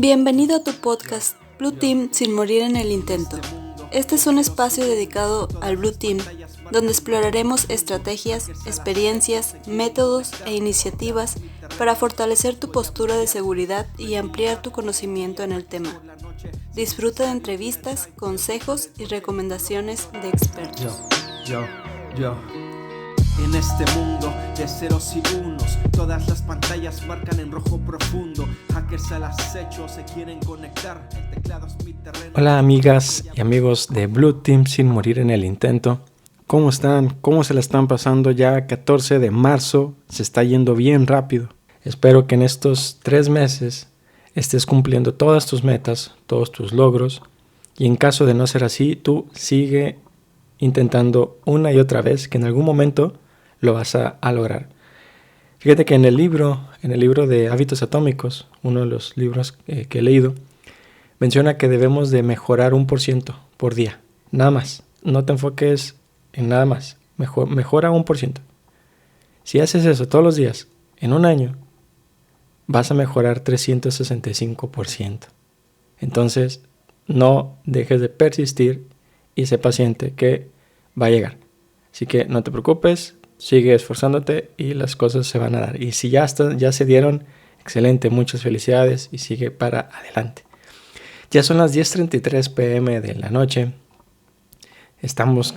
Bienvenido a tu podcast Blue Team sin morir en el intento. Este es un espacio dedicado al Blue Team, donde exploraremos estrategias, experiencias, métodos e iniciativas para fortalecer tu postura de seguridad y ampliar tu conocimiento en el tema. Disfruta de entrevistas, consejos y recomendaciones de expertos. En este mundo de ceros y unos, todas las pantallas marcan en rojo profundo. Hackers al acecho se quieren conectar. El teclado es mi terreno. Hola amigas y amigos de Blue Team sin morir en el intento. ¿Cómo están? ¿Cómo se la están pasando? Ya 14 de marzo, se está yendo bien rápido. Espero que en estos 3 meses estés cumpliendo todas tus metas, todos tus logros. Y en caso de no ser así, tú sigue intentando una y otra vez, que en algún momento lo vas a lograr. Fíjate que en el libro de Hábitos Atómicos, uno de los libros que he leído, menciona que debemos de mejorar 1% por día. Nada más. No te enfoques en nada más. Mejora 1%. Si haces eso todos los días, en un año, vas a mejorar 365%. Entonces, no dejes de persistir y sé paciente que va a llegar. Así que no te preocupes. Sigue esforzándote y las cosas se van a dar. Y si ya se dieron, excelente, muchas felicidades y sigue para adelante. Ya son las 10:33 p.m. de la noche. Estamos,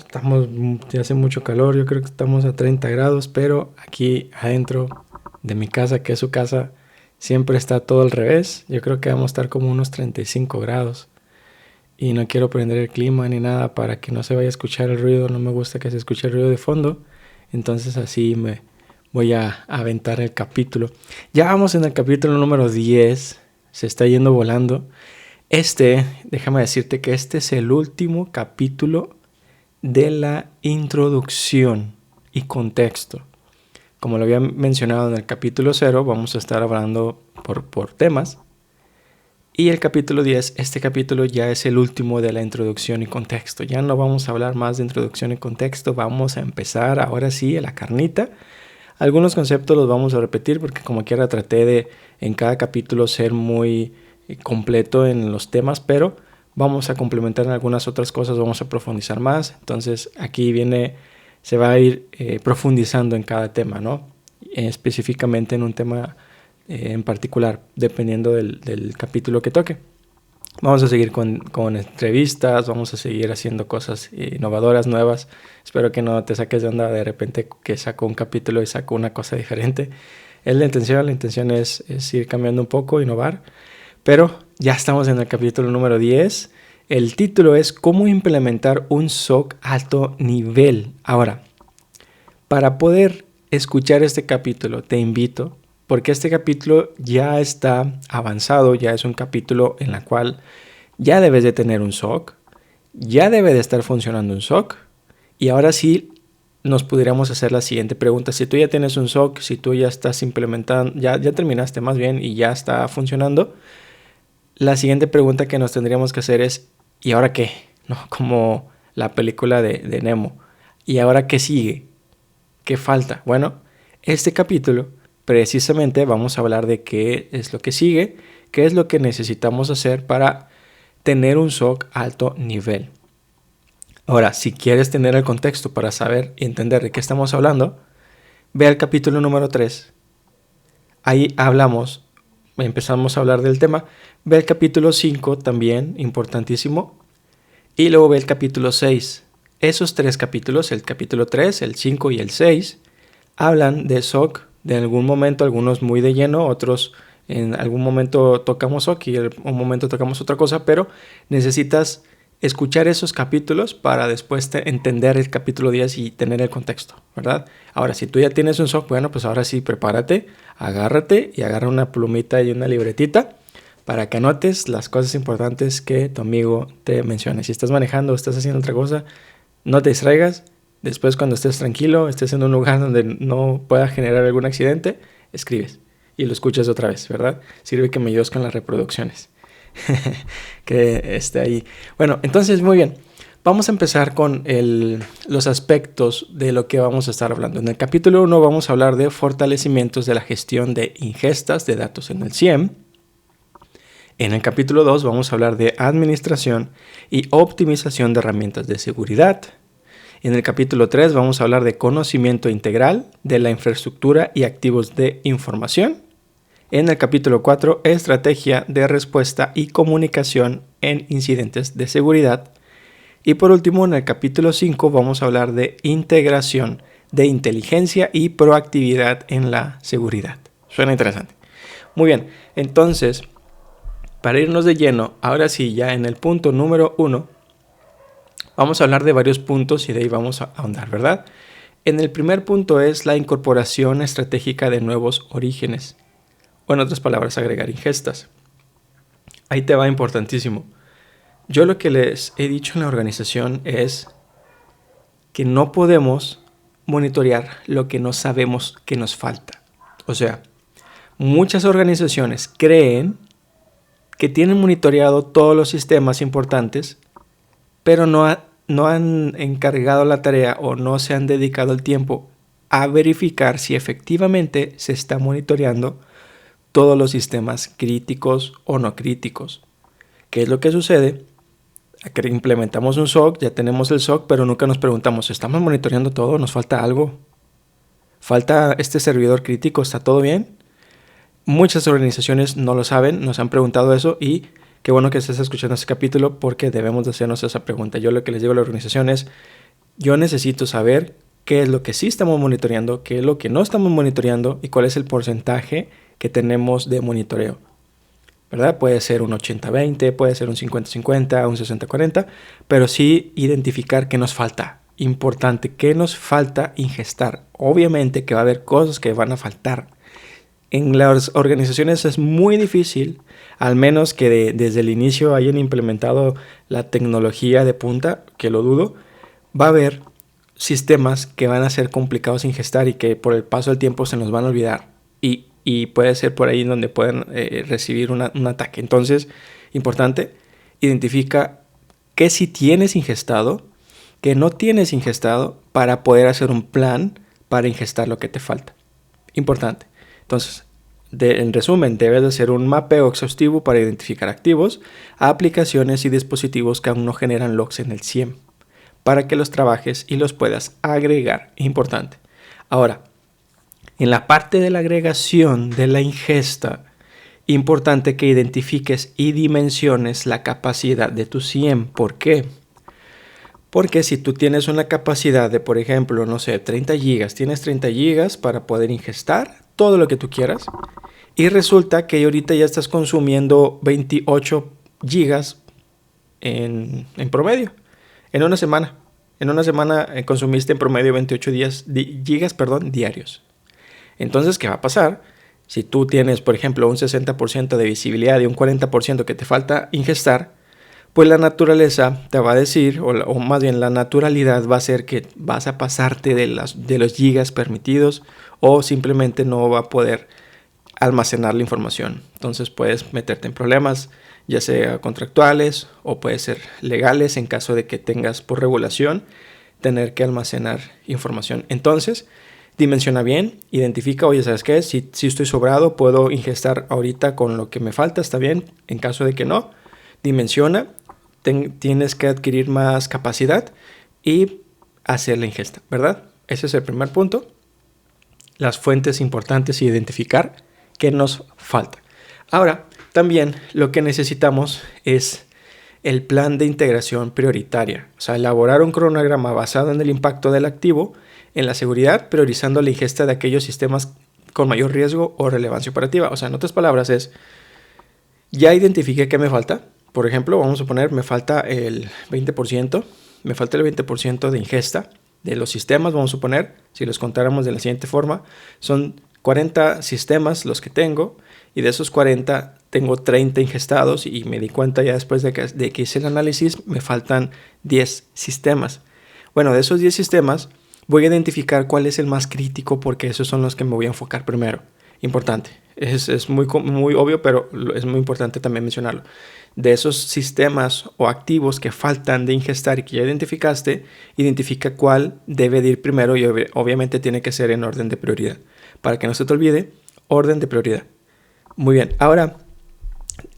ya hace mucho calor, yo creo que estamos a 30 grados, pero aquí adentro de mi casa, que es su casa, siempre está todo al revés. Yo creo que vamos a estar como unos 35 grados. Y no quiero prender el clima ni nada para que no se vaya a escuchar el ruido. No me gusta que se escuche el ruido de fondo. Entonces así me voy a aventar el capítulo. Ya vamos en el capítulo número 10. Se está yendo volando. Déjame decirte que este es el último capítulo de la introducción y contexto. Como lo había mencionado en el capítulo 0, vamos a estar hablando por temas. Y el capítulo 10, este capítulo ya es el último de la introducción y contexto. Ya no vamos a hablar más de introducción y contexto. Vamos a empezar ahora sí a la carnita. Algunos conceptos los vamos a repetir porque como quiera traté de en cada capítulo ser muy completo en los temas, pero vamos a complementar en algunas otras cosas, vamos a profundizar más. Entonces aquí se va a ir profundizando en cada tema, ¿no? Específicamente en un tema en particular, dependiendo del capítulo que toque. Vamos a seguir con entrevistas, vamos a seguir haciendo cosas innovadoras, nuevas. Espero que no te saques de onda de repente que saco un capítulo y saco una cosa diferente. Es la intención es ir cambiando un poco, innovar. Pero ya estamos en el capítulo número 10. El título es ¿Cómo implementar un SOC alto nivel? Ahora, para poder escuchar este capítulo, te invito, porque este capítulo ya está avanzado, ya es un capítulo en el cual ya debes de tener un SOC, ya debe de estar funcionando un SOC, y ahora sí nos pudiéramos hacer la siguiente pregunta. Si tú ya tienes un SOC, si tú ya estás implementando, ya terminaste más bien y ya está funcionando, la siguiente pregunta que nos tendríamos que hacer es ¿y ahora qué? ¿No? Como la película de Nemo. ¿Y ahora qué sigue? ¿Qué falta? Bueno, este capítulo precisamente vamos a hablar de qué es lo que sigue, qué es lo que necesitamos hacer para tener un SOC alto nivel. Ahora, si quieres tener el contexto para saber y entender de qué estamos hablando, ve al capítulo número 3. Ahí empezamos a hablar del tema. Ve el capítulo 5 también, importantísimo. Y luego ve el capítulo 6. Esos 3 capítulos, el capítulo 3, el 5 y el 6, hablan de SOC. De algún momento, algunos muy de lleno, otros en algún momento tocamos SOC y en un momento tocamos otra cosa, pero necesitas escuchar esos capítulos para después entender el capítulo 10 y tener el contexto, ¿verdad? Ahora, si tú ya tienes un SOC, bueno, pues ahora sí, prepárate, agárrate y agarra una plumita y una libretita para que anotes las cosas importantes que tu amigo te mencione. Si estás manejando o estás haciendo otra cosa, no te distraigas. Después, cuando estés tranquilo, estés en un lugar donde no pueda generar algún accidente, escribes y lo escuchas otra vez, ¿verdad? Sirve que me ayudes con las reproducciones. Que esté ahí. Bueno, entonces, muy bien. Vamos a empezar con los aspectos de lo que vamos a estar hablando. En el capítulo 1 vamos a hablar de fortalecimientos de la gestión de ingestas de datos en el SIEM. En el capítulo 2 vamos a hablar de administración y optimización de herramientas de seguridad. En el capítulo 3 vamos a hablar de conocimiento integral de la infraestructura y activos de información. En el capítulo 4, estrategia de respuesta y comunicación en incidentes de seguridad. Y por último, en el capítulo 5 vamos a hablar de integración de inteligencia y proactividad en la seguridad. Suena interesante. Muy bien, entonces, para irnos de lleno, ahora sí, ya en el punto número 1, vamos a hablar de varios puntos y de ahí vamos a ahondar, ¿verdad? En el primer punto es la incorporación estratégica de nuevos orígenes. O en otras palabras, agregar ingestas. Ahí te va importantísimo. Yo lo que les he dicho en la organización es que no podemos monitorear lo que no sabemos que nos falta. O sea, muchas organizaciones creen que tienen monitoreado todos los sistemas importantes, pero no han encargado la tarea o no se han dedicado el tiempo a verificar si efectivamente se está monitoreando todos los sistemas críticos o no críticos. ¿Qué es lo que sucede? Que implementamos un SOC, ya tenemos el SOC, pero nunca nos preguntamos, ¿estamos monitoreando todo? ¿Nos falta algo? ¿Falta este servidor crítico? ¿Está todo bien? Muchas organizaciones no lo saben, nos han preguntado eso y qué bueno que estés escuchando este capítulo porque debemos de hacernos esa pregunta. Yo lo que les digo a la organización es, yo necesito saber qué es lo que sí estamos monitoreando, qué es lo que no estamos monitoreando y cuál es el porcentaje que tenemos de monitoreo, ¿verdad? Puede ser un 80-20, puede ser un 50-50, un 60-40, pero sí identificar qué nos falta. Importante, qué nos falta ingestar. Obviamente que va a haber cosas que van a faltar. En las organizaciones es muy difícil, al menos que desde el inicio hayan implementado la tecnología de punta, que lo dudo, va a haber sistemas que van a ser complicados de ingestar y que por el paso del tiempo se nos van a olvidar. Y puede ser por ahí donde pueden recibir un ataque. Entonces, importante, identifica qué sí tienes ingestado, qué no tienes ingestado para poder hacer un plan para ingestar lo que te falta. Importante. Entonces, en resumen, debes de hacer un mapeo exhaustivo para identificar activos, aplicaciones y dispositivos que aún no generan logs en el SIEM, para que los trabajes y los puedas agregar. Importante. Ahora, en la parte de la agregación de la ingesta, importante que identifiques y dimensiones la capacidad de tu SIEM. ¿Por qué? Porque si tú tienes una capacidad de, por ejemplo, no sé, 30 gigas, tienes 30 gigas para poder ingestar todo lo que tú quieras y resulta que ahorita ya estás consumiendo 28 gigas en promedio, en una semana. En una semana consumiste en promedio 28 gigas diarios. Entonces, ¿qué va a pasar? Si tú tienes, por ejemplo, un 60% de visibilidad y un 40% que te falta ingestar, pues la naturaleza te va a decir, o más bien la naturalidad va a hacer que vas a pasarte de los gigas permitidos o simplemente no va a poder almacenar la información. Entonces puedes meterte en problemas, ya sea contractuales o puede ser legales en caso de que tengas por regulación tener que almacenar información. Entonces, dimensiona bien, identifica, oye, ¿sabes qué? Si estoy sobrado, puedo ingestar ahorita con lo que me falta, está bien. En caso de que no, dimensiona, tienes que adquirir más capacidad y hacer la ingesta, ¿verdad? Ese es el primer punto. Las fuentes importantes y identificar qué nos falta. Ahora, también lo que necesitamos es el plan de integración prioritaria. O sea, elaborar un cronograma basado en el impacto del activo en la seguridad, priorizando la ingesta de aquellos sistemas con mayor riesgo o relevancia operativa. O sea, en otras palabras es, ya identifiqué qué me falta. Por ejemplo, vamos a poner, me falta el 20%, de ingesta de los sistemas, vamos a suponer, si los contáramos de la siguiente forma, son 40 sistemas los que tengo, y de esos 40 tengo 30 ingestados, y me di cuenta ya después de que hice el análisis, me faltan 10 sistemas. Bueno, de esos 10 sistemas, voy a identificar cuál es el más crítico, porque esos son los que me voy a enfocar primero. Importante, es muy obvio, pero es muy importante también mencionarlo. De esos sistemas o activos que faltan de ingestar y que ya identificaste, identifica cuál debe de ir primero y obviamente tiene que ser en orden de prioridad. Para que no se te olvide, orden de prioridad. Muy bien, ahora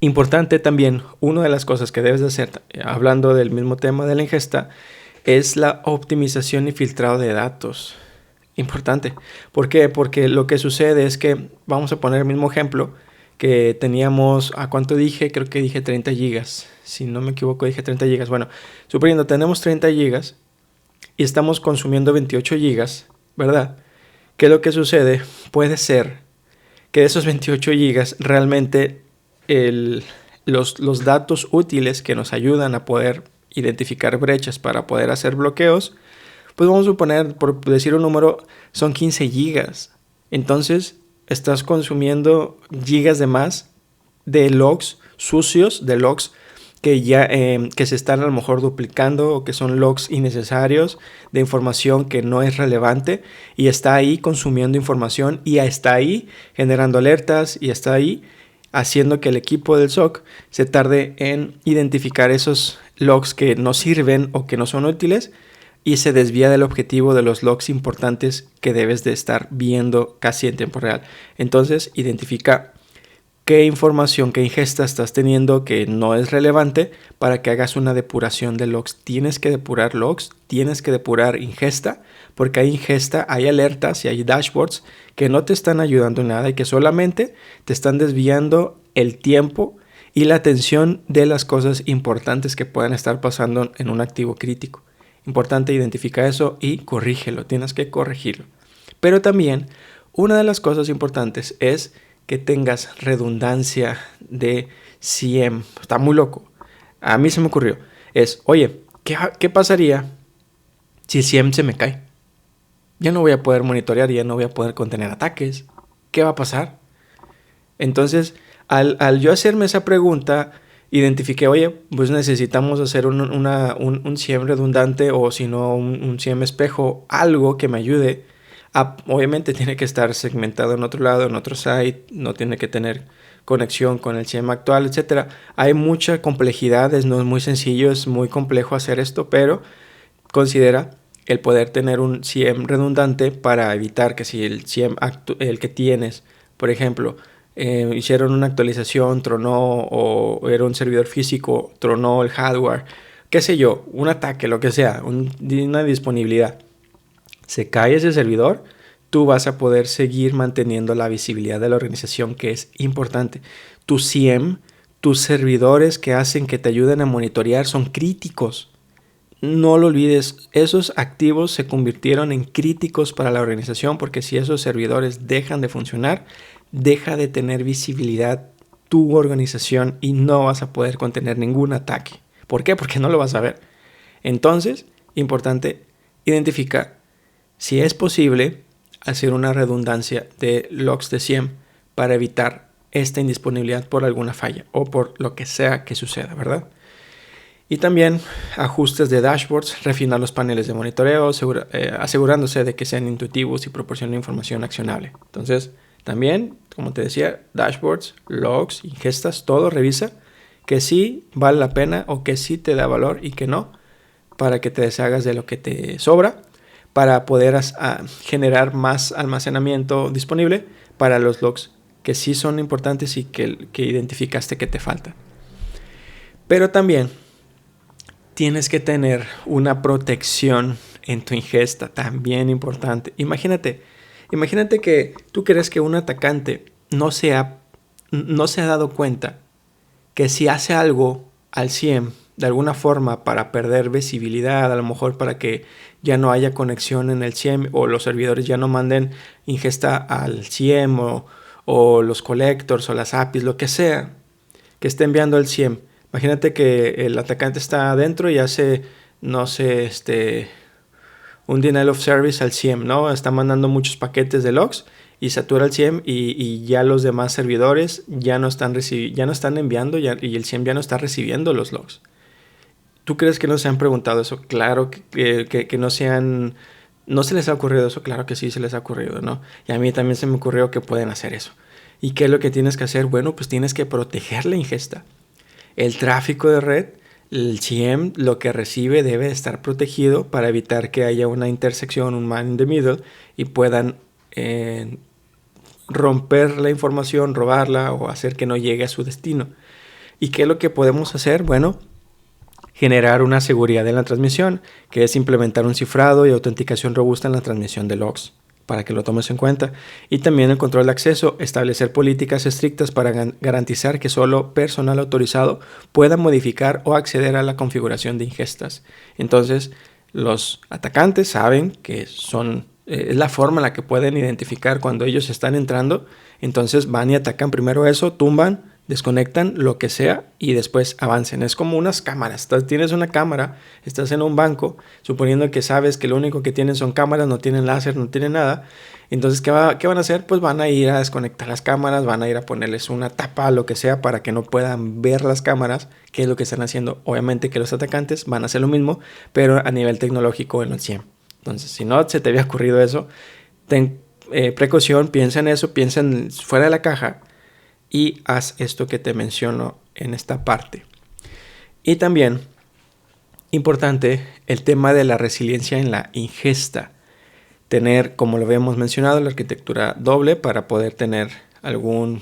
Importante también, una de las cosas que debes de hacer, hablando del mismo tema de la ingesta, es la optimización y filtrado de datos. Importante. ¿Por qué? Porque lo que sucede es que, vamos a poner el mismo ejemplo, que teníamos, ¿a cuánto dije? Creo que dije 30 gigas. Si no me equivoco, dije 30 gigas. Bueno, suponiendo, tenemos 30 gigas y estamos consumiendo 28 gigas, ¿verdad? ¿Qué es lo que sucede? Puede ser que de esos 28 gigas realmente los datos útiles que nos ayudan a poder identificar brechas para poder hacer bloqueos, pues vamos a suponer, por decir un número, son 15 gigas. Entonces estás consumiendo gigas de más de logs sucios, de logs que ya que se están a lo mejor duplicando o que son logs innecesarios de información que no es relevante y está ahí consumiendo información y está ahí generando alertas y está ahí haciendo que el equipo del SOC se tarde en identificar esos logs que no sirven o que no son útiles y se desvía del objetivo de los logs importantes que debes de estar viendo casi en tiempo real. Entonces, identifica qué información, qué ingesta estás teniendo que no es relevante para que hagas una depuración de logs. Tienes que depurar logs, tienes que depurar ingesta, porque hay ingesta, hay alertas y hay dashboards que no te están ayudando en nada y que solamente te están desviando el tiempo y la atención de las cosas importantes que puedan estar pasando en un activo crítico. Importante, identificar eso y corrígelo, tienes que corregirlo. Pero también una de las cosas importantes es que tengas redundancia de CIEM. Está muy loco. A mí se me ocurrió. Oye, ¿qué pasaría si el CIEM se me cae? Ya no voy a poder monitorear, ya no voy a poder contener ataques. ¿Qué va a pasar? Entonces, al yo hacerme esa pregunta, identifiqué, oye, pues necesitamos hacer un CIEM redundante o si no un CIEM espejo, algo que me ayude. Obviamente tiene que estar segmentado en otro lado, en otro site, no tiene que tener conexión con el CIEM actual, etc. Hay mucha complejidad, no es muy sencillo, es muy complejo hacer esto, pero considera el poder tener un CIEM redundante para evitar que si el CIEM el que tienes, por ejemplo, hicieron una actualización, tronó o era un servidor físico, tronó el hardware, qué sé yo, un ataque, lo que sea, una disponibilidad. Se cae ese servidor, tú vas a poder seguir manteniendo la visibilidad de la organización, que es importante. Tu CIEM, tus servidores que hacen que te ayuden a monitorear son críticos. No lo olvides, esos activos se convirtieron en críticos para la organización porque si esos servidores dejan de funcionar, deja de tener visibilidad tu organización y no vas a poder contener ningún ataque. ¿Por qué? Porque no lo vas a ver. Entonces, importante, identifica si es posible hacer una redundancia de logs de CIEM para evitar esta indisponibilidad por alguna falla o por lo que sea que suceda, ¿verdad? Y también ajustes de dashboards, refinar los paneles de monitoreo, asegurándose de que sean intuitivos y proporcionen información accionable. Entonces, también, como te decía, dashboards, logs, ingestas, todo revisa que sí vale la pena o que sí te da valor y que no, para que te deshagas de lo que te sobra, para poder generar más almacenamiento disponible para los logs que sí son importantes y que identificaste que te faltan. Pero también tienes que tener una protección en tu ingesta, también importante. Imagínate que tú crees que un atacante no se ha dado cuenta que si hace algo al CIEM de alguna forma para perder visibilidad, a lo mejor para que ya no haya conexión en el CIEM o los servidores ya no manden ingesta al CIEM o los collectors o las APIs, lo que sea que esté enviando el CIEM. Imagínate que el atacante está adentro y hace, no sé, un denial of service al CIEM, ¿no? Está mandando muchos paquetes de logs y satura el CIEM y ya los demás servidores ya no están enviando y el CIEM ya no está recibiendo los logs. ¿Tú crees que no se han preguntado eso? Claro que no se les ha ocurrido eso. Claro que sí se les ha ocurrido, ¿no? Y a mí también se me ocurrió que pueden hacer eso. ¿Y qué es lo que tienes que hacer? Bueno, pues tienes que proteger la ingesta. El tráfico de red, el CIEM, lo que recibe debe estar protegido para evitar que haya una intersección, un man in the middle, y puedan romper la información, robarla o hacer que no llegue a su destino. ¿Y qué es lo que podemos hacer? Bueno, generar una seguridad en la transmisión, que es implementar un cifrado y autenticación robusta en la transmisión de logs, para que lo tomes en cuenta. Y también el control de acceso, establecer políticas estrictas para garantizar que solo personal autorizado pueda modificar o acceder a la configuración de ingestas. Entonces, los atacantes saben que es la forma en la que pueden identificar cuando ellos están entrando. Entonces van y atacan primero eso, tumban, desconectan lo que sea y después avancen. Es como unas cámaras. Tienes una cámara, estás en un banco, suponiendo que sabes que lo único que tienen son cámaras, no tienen láser, no tienen nada. Entonces, ¿qué van a hacer? Pues van a ir a desconectar las cámaras, van a ir a ponerles una tapa, lo que sea, para que no puedan ver las cámaras, qué es lo que están haciendo. Obviamente que los atacantes van a hacer lo mismo, pero a nivel tecnológico en el CIEM. Entonces, si no se te había ocurrido eso, ten precaución, piensa en eso, piensa fuera de la caja y haz esto que te menciono en esta parte. Y también, importante, el tema de la resiliencia en la ingesta. Tener, como lo habíamos mencionado, la arquitectura doble para poder tener algún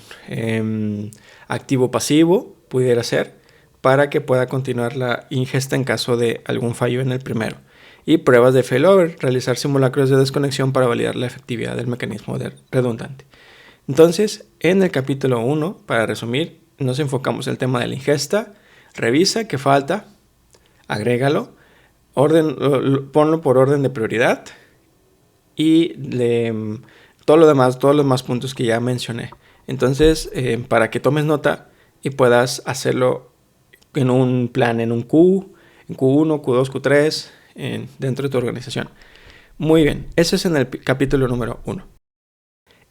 activo pasivo, pudiera ser, para que pueda continuar la ingesta en caso de algún fallo en el primero. Y pruebas de failover, realizar simulacros de desconexión para validar la efectividad del mecanismo redundante. Entonces, en el capítulo 1, para resumir, nos enfocamos en el tema de la ingesta. Revisa qué falta, agrégalo, ponlo por orden de prioridad y todos los demás puntos que ya mencioné. Entonces, para que tomes nota y puedas hacerlo en un plan, en un Q, en Q1, Q2, Q3, dentro de tu organización. Muy bien, eso es en el capítulo número 1.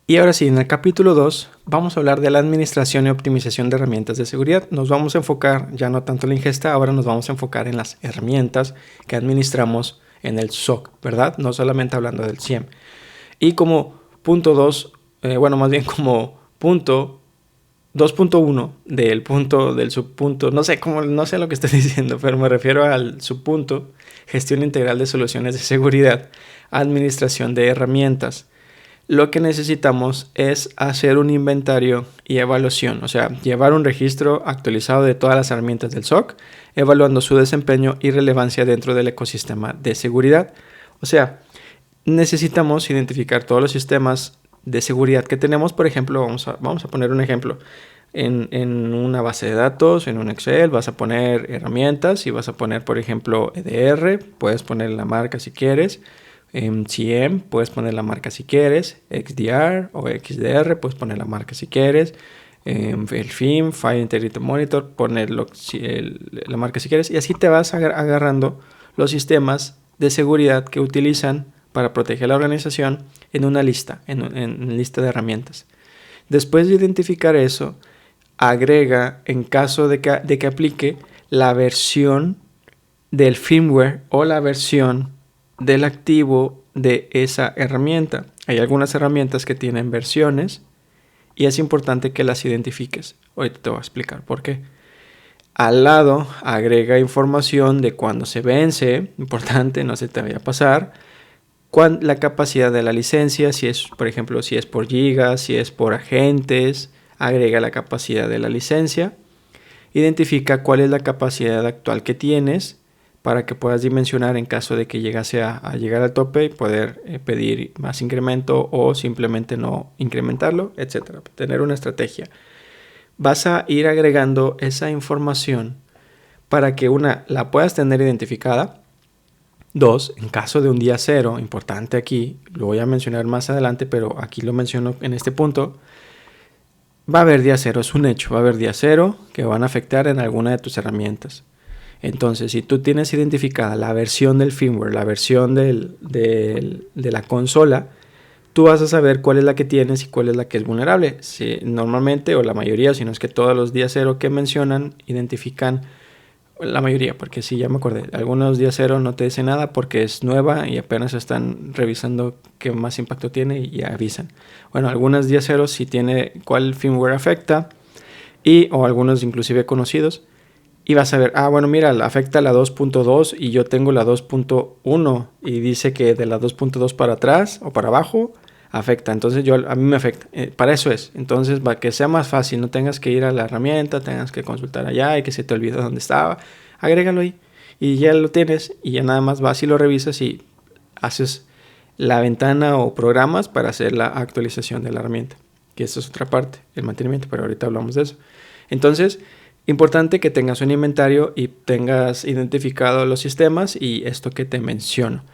Y ahora sí, en el capítulo 2 vamos a hablar de la administración y optimización de herramientas de seguridad. Nos vamos a enfocar ya no tanto en la ingesta, ahora nos vamos a enfocar en las herramientas que administramos en el SOC, ¿verdad? No solamente hablando del CIEM. Y como punto 2, como punto 2.1 del subpunto, no sé lo que estoy diciendo, pero me refiero al subpunto, gestión integral de soluciones de seguridad, administración de herramientas. Lo que necesitamos es hacer un inventario y evaluación, o sea, llevar un registro actualizado de todas las herramientas del SOC, evaluando su desempeño y relevancia dentro del ecosistema de seguridad. O sea, necesitamos identificar todos los sistemas de seguridad que tenemos. Por ejemplo, vamos a poner un ejemplo. En una base de datos, en un Excel, vas a poner herramientas y vas a poner, por ejemplo, EDR, puedes poner la marca si quieres. En CIEM puedes poner la marca si quieres, XDR o XDR puedes poner la marca si quieres, el FIM, Fire Integrity Monitor, poner la marca si quieres, y así te vas agarrando los sistemas de seguridad que utilizan para proteger la organización en una lista, en lista de herramientas. Después de identificar eso, agrega, en caso de que aplique, la versión del firmware o la versión del activo de esa herramienta. Hay algunas herramientas que tienen versiones y es importante que las identifiques. Ahorita te voy a explicar por qué. Al lado agrega información de cuándo se vence, importante, no se te vaya a pasar, la capacidad de la licencia, si es, por ejemplo, si es por gigas, si es por agentes, agrega la capacidad de la licencia, identifica cuál es la capacidad actual que tienes, para que puedas dimensionar en caso de que llegase a llegar al tope y poder pedir más incremento o simplemente no incrementarlo, etc. Tener una estrategia. Vas a ir agregando esa información para que la puedas tener identificada. 2, en caso de un día cero, importante aquí, lo voy a mencionar más adelante, pero aquí lo menciono en este punto, va a haber día cero, es un hecho, va a haber día cero que van a afectar en alguna de tus herramientas. Entonces, si tú tienes identificada la versión del firmware, la versión de la consola, tú vas a saber cuál es la que tienes y cuál es la que es vulnerable. Si, normalmente, o la mayoría, si no es que todos los días cero que mencionan, identifican la mayoría, porque sí, ya me acordé. Algunos días cero no te dicen nada porque es nueva y apenas están revisando qué más impacto tiene y avisan. Bueno, algunos días cero sí tiene cuál firmware afecta o algunos inclusive conocidos. Y vas a ver, mira, afecta la 2.2 y yo tengo la 2.1 y dice que de la 2.2 para atrás o para abajo afecta. Entonces a mí me afecta. Para eso es. Entonces, para que sea más fácil, no tengas que ir a la herramienta, tengas que consultar allá y que se te olvide dónde estaba, agrégalo ahí y ya lo tienes y ya nada más vas y lo revisas y haces la ventana o programas para hacer la actualización de la herramienta, que esa es otra parte, el mantenimiento, pero ahorita hablamos de eso. Entonces, importante que tengas un inventario y tengas identificado los sistemas y esto que te menciono.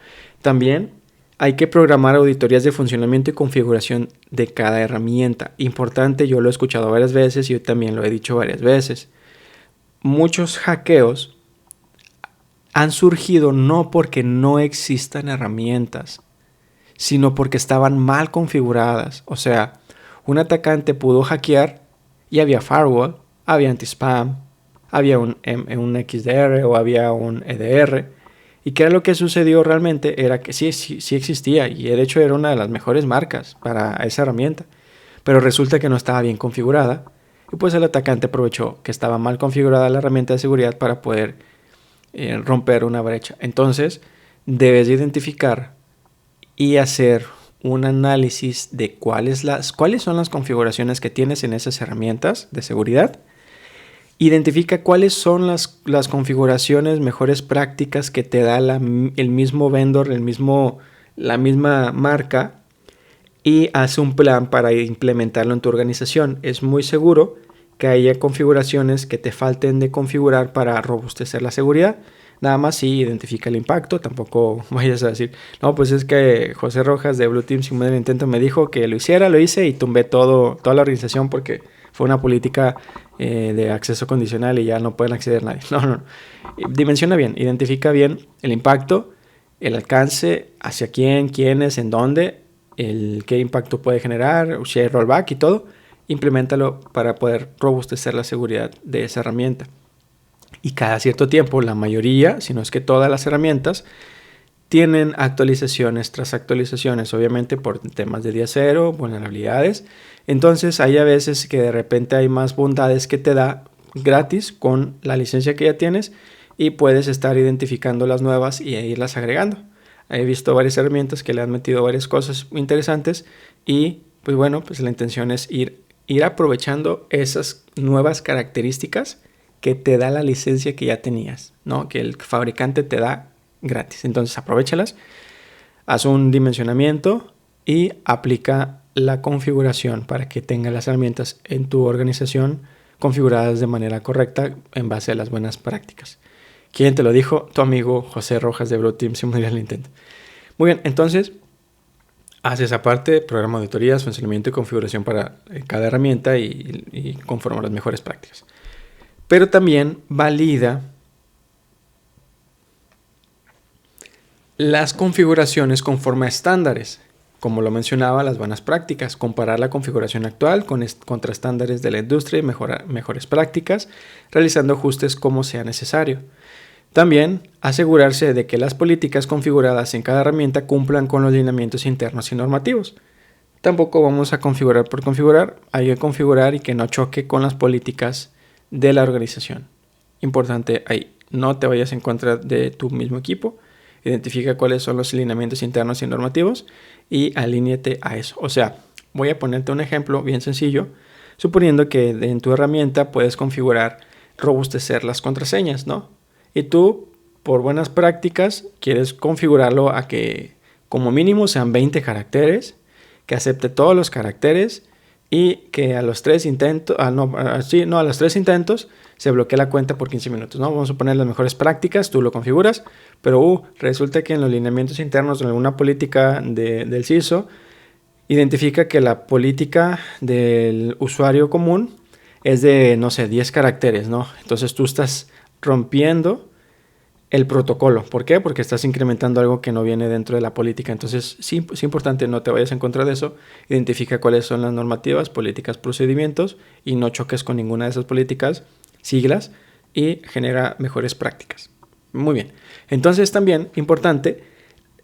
También hay que programar auditorías de funcionamiento y configuración de cada herramienta. Importante, yo lo he escuchado varias veces y yo también lo he dicho varias veces. Muchos hackeos han surgido no porque no existan herramientas, sino porque estaban mal configuradas. O sea, un atacante pudo hackear y había firewall, había anti-spam, había un XDR o había un EDR. ¿Y qué era lo que sucedió realmente? Era que sí existía y de hecho era una de las mejores marcas para esa herramienta. Pero resulta que no estaba bien configurada y pues el atacante aprovechó que estaba mal configurada la herramienta de seguridad para poder romper una brecha. Entonces debes identificar y hacer un análisis de cuáles son las configuraciones que tienes en esas herramientas de seguridad. Identifica cuáles son las configuraciones mejores prácticas que te da el mismo vendor, la misma marca, y haz un plan para implementarlo en tu organización. Es muy seguro que haya configuraciones que te falten de configurar para robustecer la seguridad. Nada más sí identifica el impacto. Tampoco vayas a decir, no, pues es que José Rojas de Blue Team Sin Morir en el Intento me dijo que lo hice y tumbé toda la organización porque fue una política de acceso condicional y ya no pueden acceder nadie. No. Dimensiona bien, identifica bien el impacto, el alcance, hacia quién, quiénes, en dónde, qué impacto puede generar, share rollback y todo. Impleméntalo para poder robustecer la seguridad de esa herramienta. Y cada cierto tiempo, la mayoría, si no es que todas las herramientas, tienen actualizaciones tras actualizaciones, obviamente por temas de día cero, vulnerabilidades. Entonces hay a veces que de repente hay más bondades que te da gratis con la licencia que ya tienes y puedes estar identificando las nuevas y irlas agregando. He visto varias herramientas que le han metido varias cosas interesantes y pues bueno, pues la intención es ir aprovechando esas nuevas características que te da la licencia que ya tenías, ¿no? Que el fabricante te da gratis. Entonces aprovéchalas, haz un dimensionamiento y aplica la configuración para que tenga las herramientas en tu organización configuradas de manera correcta en base a las buenas prácticas. ¿Quién te lo dijo? Tu amigo José Rojas de Blue Team Sin Morir en el Intento. Muy bien, entonces haz esa parte, programa de auditorías, funcionamiento y configuración para cada herramienta y conforma las mejores prácticas. Pero también valida las configuraciones conforme a estándares. Como lo mencionaba, las buenas prácticas, comparar la configuración actual contra estándares de la industria y mejorar mejores prácticas, realizando ajustes como sea necesario. También asegurarse de que las políticas configuradas en cada herramienta cumplan con los lineamientos internos y normativos. Tampoco vamos a configurar por configurar, hay que configurar y que no choque con las políticas de la organización. Importante ahí, no te vayas en contra de tu mismo equipo. Identifica cuáles son los lineamientos internos y normativos y alíñate a eso. O sea, voy a ponerte un ejemplo bien sencillo. Suponiendo que en tu herramienta puedes configurar robustecer las contraseñas, ¿no? Y tú, por buenas prácticas, quieres configurarlo a que como mínimo sean 20 caracteres, que acepte todos los caracteres y que a los 3 intentos, a los 3 intentos se bloquea la cuenta por 15 minutos, ¿no? Vamos a poner las mejores prácticas, tú lo configuras, pero resulta que en los lineamientos internos de alguna política del CISO identifica que la política del usuario común es de, no sé, 10 caracteres, ¿no? Entonces tú estás rompiendo el protocolo. ¿Por qué? Porque estás incrementando algo que no viene dentro de la política. Entonces, sí, es importante, no te vayas en contra de eso. Identifica cuáles son las normativas, políticas, procedimientos y no choques con ninguna de esas políticas, síguelas y genera mejores prácticas. Muy bien. Entonces, también importante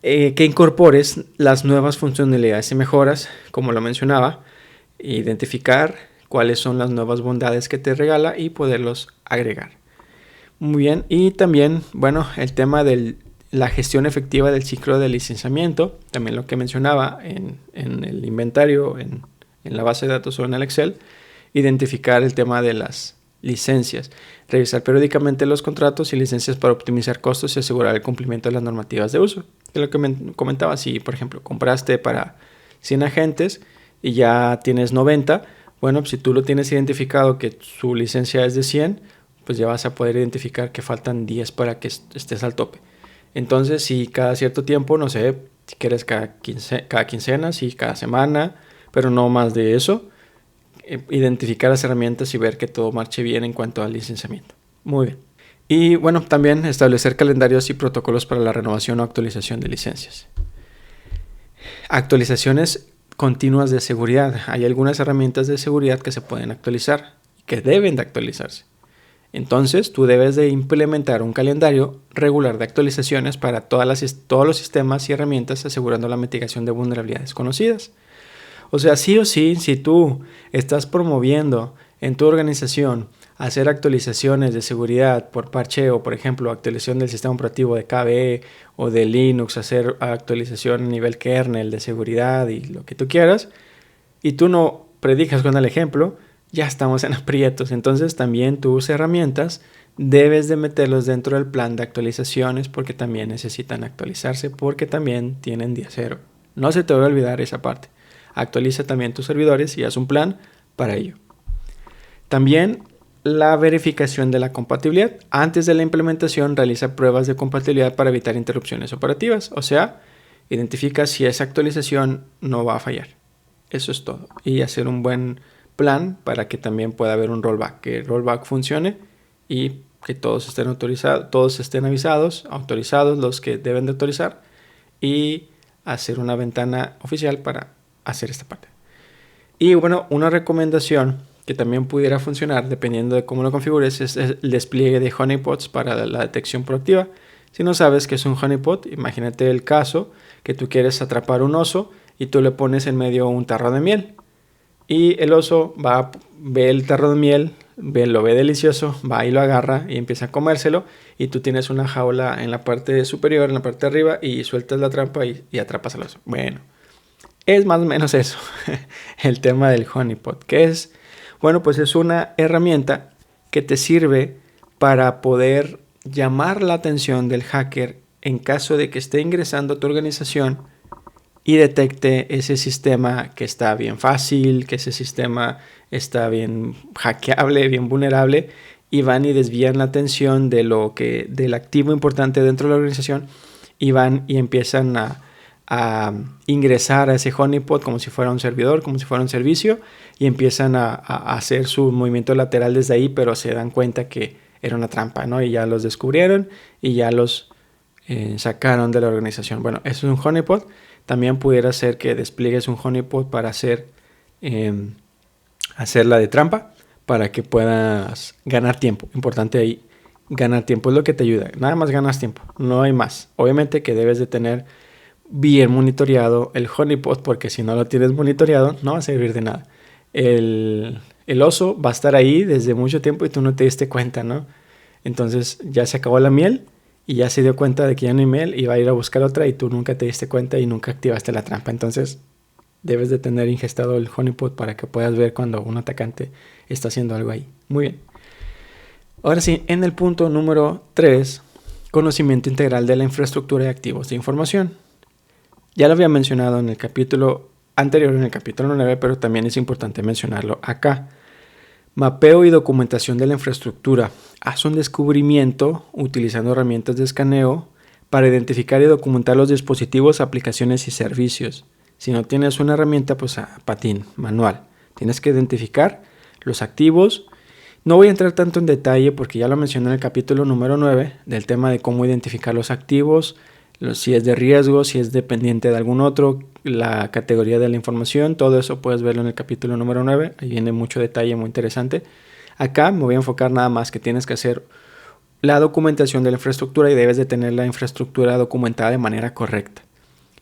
que incorpores las nuevas funcionalidades y mejoras, como lo mencionaba, identificar cuáles son las nuevas bondades que te regala y poderlos agregar. Muy bien, y también, bueno, el tema del la gestión efectiva del ciclo de licenciamiento, también lo que mencionaba en el inventario, en la base de datos o en el Excel, identificar el tema de las licencias, revisar periódicamente los contratos y licencias para optimizar costos y asegurar el cumplimiento de las normativas de uso. Es lo que me comentaba, si por ejemplo compraste para 100 agentes y ya tienes 90, bueno, pues si tú lo tienes identificado que su licencia es de 100, pues ya vas a poder identificar que faltan 10 para que estés al tope. Entonces, si cada cierto tiempo, no sé, si quieres cada quincena, si cada semana, pero no más de eso, identificar las herramientas y ver que todo marche bien en cuanto al licenciamiento. Muy bien. Y bueno, también establecer calendarios y protocolos para la renovación o actualización de licencias. Actualizaciones continuas de seguridad. Hay algunas herramientas de seguridad que se pueden actualizar, que deben de actualizarse. Entonces, tú debes de implementar un calendario regular de actualizaciones para todos los sistemas y herramientas, asegurando la mitigación de vulnerabilidades conocidas. O sea, sí o sí, si tú estás promoviendo en tu organización hacer actualizaciones de seguridad por parcheo, por ejemplo, actualización del sistema operativo de KVE o de Linux, hacer actualización a nivel kernel de seguridad y lo que tú quieras, y tú no predicas con el ejemplo, ya estamos en aprietos. Entonces también tus herramientas debes de meterlos dentro del plan de actualizaciones porque también necesitan actualizarse, porque también tienen día cero. No se te va a olvidar esa parte. Actualiza también tus servidores y haz un plan para ello. También la verificación de la compatibilidad. Antes de la implementación realiza pruebas de compatibilidad para evitar interrupciones operativas. O sea, identifica si esa actualización no va a fallar. Eso es todo. Y hacer un buen plan para que también pueda haber un rollback, que el rollback funcione y que todos estén autorizados, todos estén autorizados los que deben de autorizar, y hacer una ventana oficial para hacer esta parte. Y bueno, una recomendación que también pudiera funcionar dependiendo de cómo lo configures es el despliegue de honeypots para la detección proactiva. Si no sabes qué es un honeypot, imagínate el caso que tú quieres atrapar un oso y tú le pones en medio un tarro de miel. Y el oso ve el tarro de miel, lo ve delicioso, va y lo agarra y empieza a comérselo, y tú tienes una jaula en la parte superior, en la parte de arriba, y sueltas la trampa y atrapas al oso. Bueno, es más o menos eso, el tema del honeypot. ¿Qué es? Bueno, pues es una herramienta que te sirve para poder llamar la atención del hacker en caso de que esté ingresando a tu organización y detecte ese sistema que está bien fácil, que ese sistema está bien hackeable, bien vulnerable, y van y desvían la atención del activo importante dentro de la organización, y van y empiezan a ingresar a ese honeypot como si fuera un servidor, como si fuera un servicio, y empiezan a hacer su movimiento lateral desde ahí, pero se dan cuenta que era una trampa, ¿no? Y ya los descubrieron y ya los sacaron de la organización. Bueno, eso es un honeypot. También pudiera ser que despliegues un honeypot para hacer la de trampa, para que puedas ganar tiempo. Importante ahí, ganar tiempo es lo que te ayuda. Nada más ganas tiempo, no hay más. Obviamente que debes de tener bien monitoreado el honeypot, porque si no lo tienes monitoreado no va a servir de nada. El oso va a estar ahí desde mucho tiempo y tú no te diste cuenta, ¿no? Entonces ya se acabó la miel y ya se dio cuenta de que ya no hay miel y va a ir a buscar otra, y tú nunca te diste cuenta y nunca activaste la trampa. Entonces debes de tener ingestado el honeypot para que puedas ver cuando un atacante está haciendo algo ahí. Muy bien. Ahora sí, en el punto número 3, conocimiento integral de la infraestructura de activos de información. Ya lo había mencionado en el capítulo anterior, en el capítulo 9, pero también es importante mencionarlo acá. Mapeo y documentación de la infraestructura. Haz un descubrimiento utilizando herramientas de escaneo para identificar y documentar los dispositivos, aplicaciones y servicios. Si no tienes una herramienta, pues a patín, manual. Tienes que identificar los activos. No voy a entrar tanto en detalle porque ya lo mencioné en el capítulo número 9 del tema de cómo identificar los activos, si es de riesgo, si es dependiente de algún otro, la categoría de la información, todo eso puedes verlo en el capítulo número 9, ahí viene mucho detalle muy interesante. Acá me voy a enfocar nada más que tienes que hacer la documentación de la infraestructura y debes de tener la infraestructura documentada de manera correcta.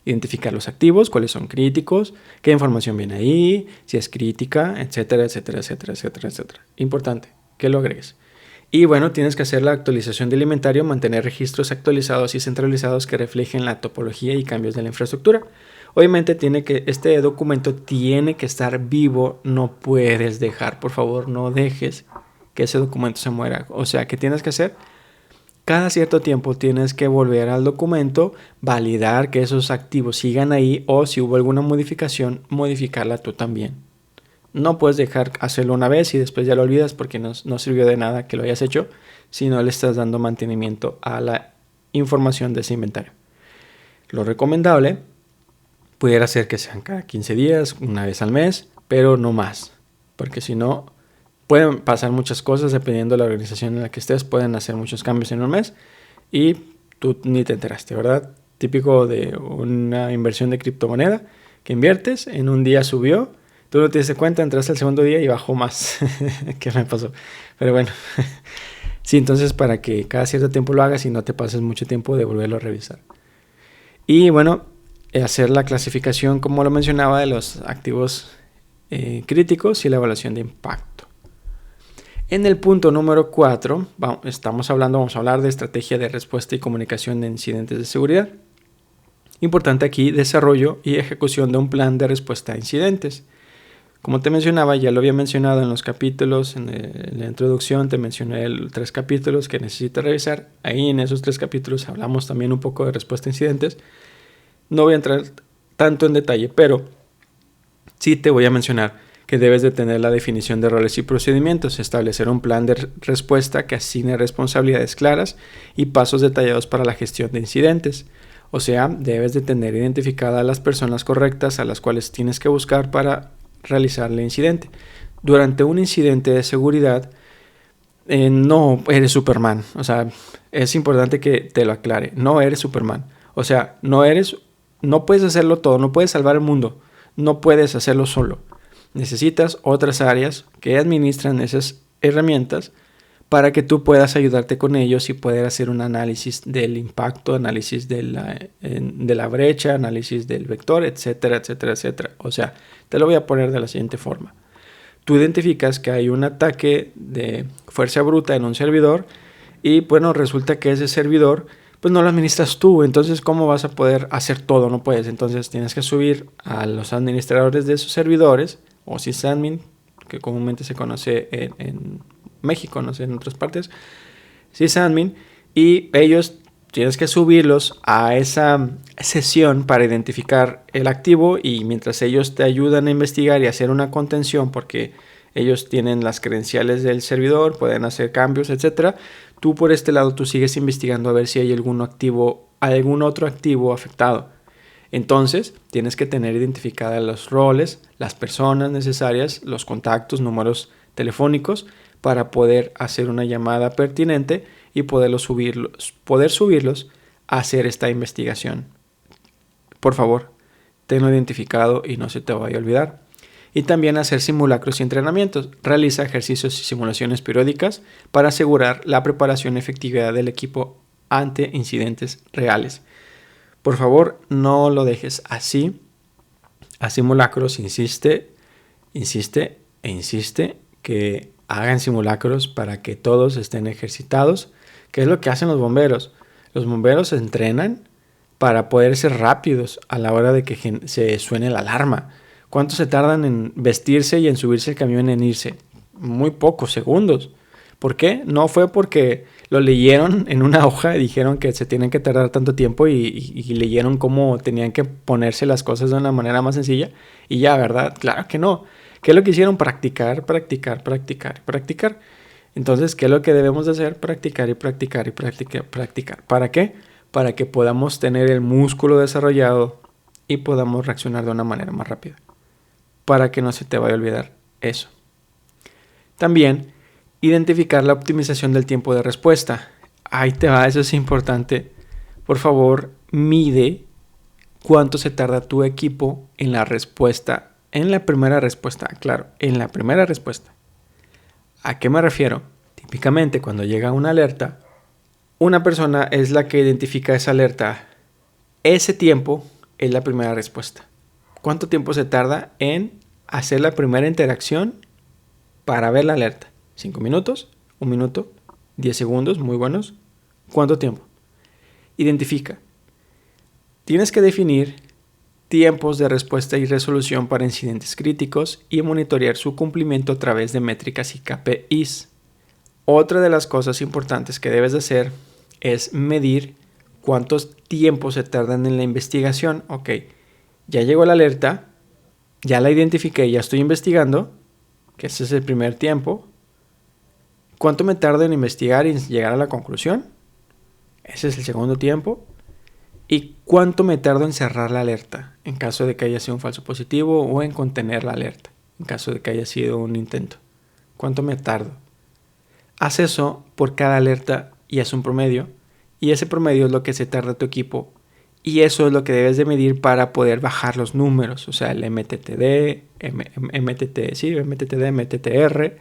Identificar los activos, cuáles son críticos, qué información viene ahí, si es crítica, etcétera, etcétera, etcétera, etcétera, etcétera. Importante que lo agregues. Y bueno, tienes que hacer la actualización del inventario, mantener registros actualizados y centralizados que reflejen la topología y cambios de la infraestructura. Obviamente este documento tiene que estar vivo, no puedes dejar, por favor, no dejes que ese documento se muera. O sea, ¿qué tienes que hacer? Cada cierto tiempo tienes que volver al documento, validar que esos activos sigan ahí o si hubo alguna modificación, modificarla tú también. No puedes dejar hacerlo una vez y después ya lo olvidas porque no sirvió de nada que lo hayas hecho si no le estás dando mantenimiento a la información de ese inventario. Lo recomendable pudiera ser que sean cada 15 días, una vez al mes, pero no más, porque si no pueden pasar muchas cosas dependiendo de la organización en la que estés, pueden hacer muchos cambios en un mes y tú ni te enteraste, ¿verdad? Típico de una inversión de criptomoneda que inviertes, en un día subió, tú no te diste cuenta, entraste al segundo día y bajó más. ¿Qué me pasó? Pero bueno, sí, entonces para que cada cierto tiempo lo hagas y no te pases mucho tiempo de volverlo a revisar. Y bueno, hacer la clasificación, como lo mencionaba, de los activos críticos y la evaluación de impacto. En el punto número 4, vamos a hablar de estrategia de respuesta y comunicación de incidentes de seguridad. Importante aquí, desarrollo y ejecución de un plan de respuesta a incidentes. Como te mencionaba, ya lo había mencionado en los capítulos, en la introducción te mencioné 3 capítulos que necesitas revisar. Ahí en esos 3 capítulos hablamos también un poco de respuesta a incidentes. No voy a entrar tanto en detalle, pero sí te voy a mencionar que debes de tener la definición de roles y procedimientos, establecer un plan de respuesta que asigne responsabilidades claras y pasos detallados para la gestión de incidentes. O sea, debes de tener identificadas las personas correctas a las cuales tienes que buscar para realizar el incidente. Durante un incidente de seguridad, no eres Superman. O sea, es importante que te lo aclare. No eres Superman. O sea, no puedes hacerlo todo, no puedes salvar el mundo, no puedes hacerlo solo. Necesitas otras áreas que administran esas herramientas para que tú puedas ayudarte con ellos y poder hacer un análisis del impacto, análisis de la brecha, análisis del vector, etcétera, etcétera, etcétera. O sea, te lo voy a poner de la siguiente forma. Tú identificas que hay un ataque de fuerza bruta en un servidor y bueno, resulta que ese servidor pues no lo administras tú, entonces ¿cómo vas a poder hacer todo? No puedes, entonces tienes que subir a los administradores de esos servidores o sysadmin, que comúnmente se conoce en México, no sé, en otras partes, sysadmin, y ellos tienes que subirlos a esa sesión para identificar el activo y mientras ellos te ayudan a investigar y hacer una contención porque ellos tienen las credenciales del servidor, pueden hacer cambios, etcétera. Tú por este lado tú sigues investigando a ver si hay algún otro activo afectado. Entonces tienes que tener identificadas los roles, las personas necesarias, los contactos, números telefónicos para poder hacer una llamada pertinente y poder subirlos a hacer esta investigación. Por favor, tenlo identificado y no se te vaya a olvidar. Y también hacer simulacros y entrenamientos. Realiza ejercicios y simulaciones periódicas para asegurar la preparación y efectividad del equipo ante incidentes reales. Por favor, no lo dejes así. A simulacros, insiste que hagan simulacros para que todos estén ejercitados. ¿Qué es lo que hacen los bomberos? Los bomberos se entrenan para poder ser rápidos a la hora de que se suene la alarma. ¿Cuánto se tardan en vestirse y en subirse al camión y en irse? Muy pocos segundos. ¿Por qué? No fue porque lo leyeron en una hoja y dijeron que se tienen que tardar tanto tiempo y leyeron cómo tenían que ponerse las cosas de una manera más sencilla y ya, ¿verdad? Claro que no. ¿Qué es lo que hicieron? Practicar. Entonces, ¿qué es lo que debemos de hacer? Practicar. ¿Para qué? Para que podamos tener el músculo desarrollado y podamos reaccionar de una manera más rápida. Para que no se te vaya a olvidar eso. También, identificar la optimización del tiempo de respuesta. Ahí te va, eso es importante. Por favor, mide cuánto se tarda tu equipo en la respuesta. En la primera respuesta, claro, en la primera respuesta. ¿A qué me refiero? Típicamente, cuando llega una alerta, una persona es la que identifica esa alerta. Ese tiempo es la primera respuesta. ¿Cuánto tiempo se tarda en hacer la primera interacción para ver la alerta? 5 minutos, 1 minuto, 10 segundos, muy buenos. ¿Cuánto tiempo? Identifica. Tienes que definir tiempos de respuesta y resolución para incidentes críticos y monitorear su cumplimiento a través de métricas y KPIs. Otra de las cosas importantes que debes de hacer es medir cuántos tiempos se tardan en la investigación. Ok, ya llegó la alerta, ya la identifiqué, ya estoy investigando, que ese es el primer tiempo. ¿Cuánto me tardo en investigar y llegar a la conclusión? Ese es el segundo tiempo. ¿Y cuánto me tardo en cerrar la alerta en caso de que haya sido un falso positivo o en contener la alerta en caso de que haya sido un intento? ¿Cuánto me tardo? Haz eso por cada alerta y haz un promedio. Y ese promedio es lo que se tarda tu equipo. Y eso es lo que debes de medir para poder bajar los números. O sea, el MTTD, MTTR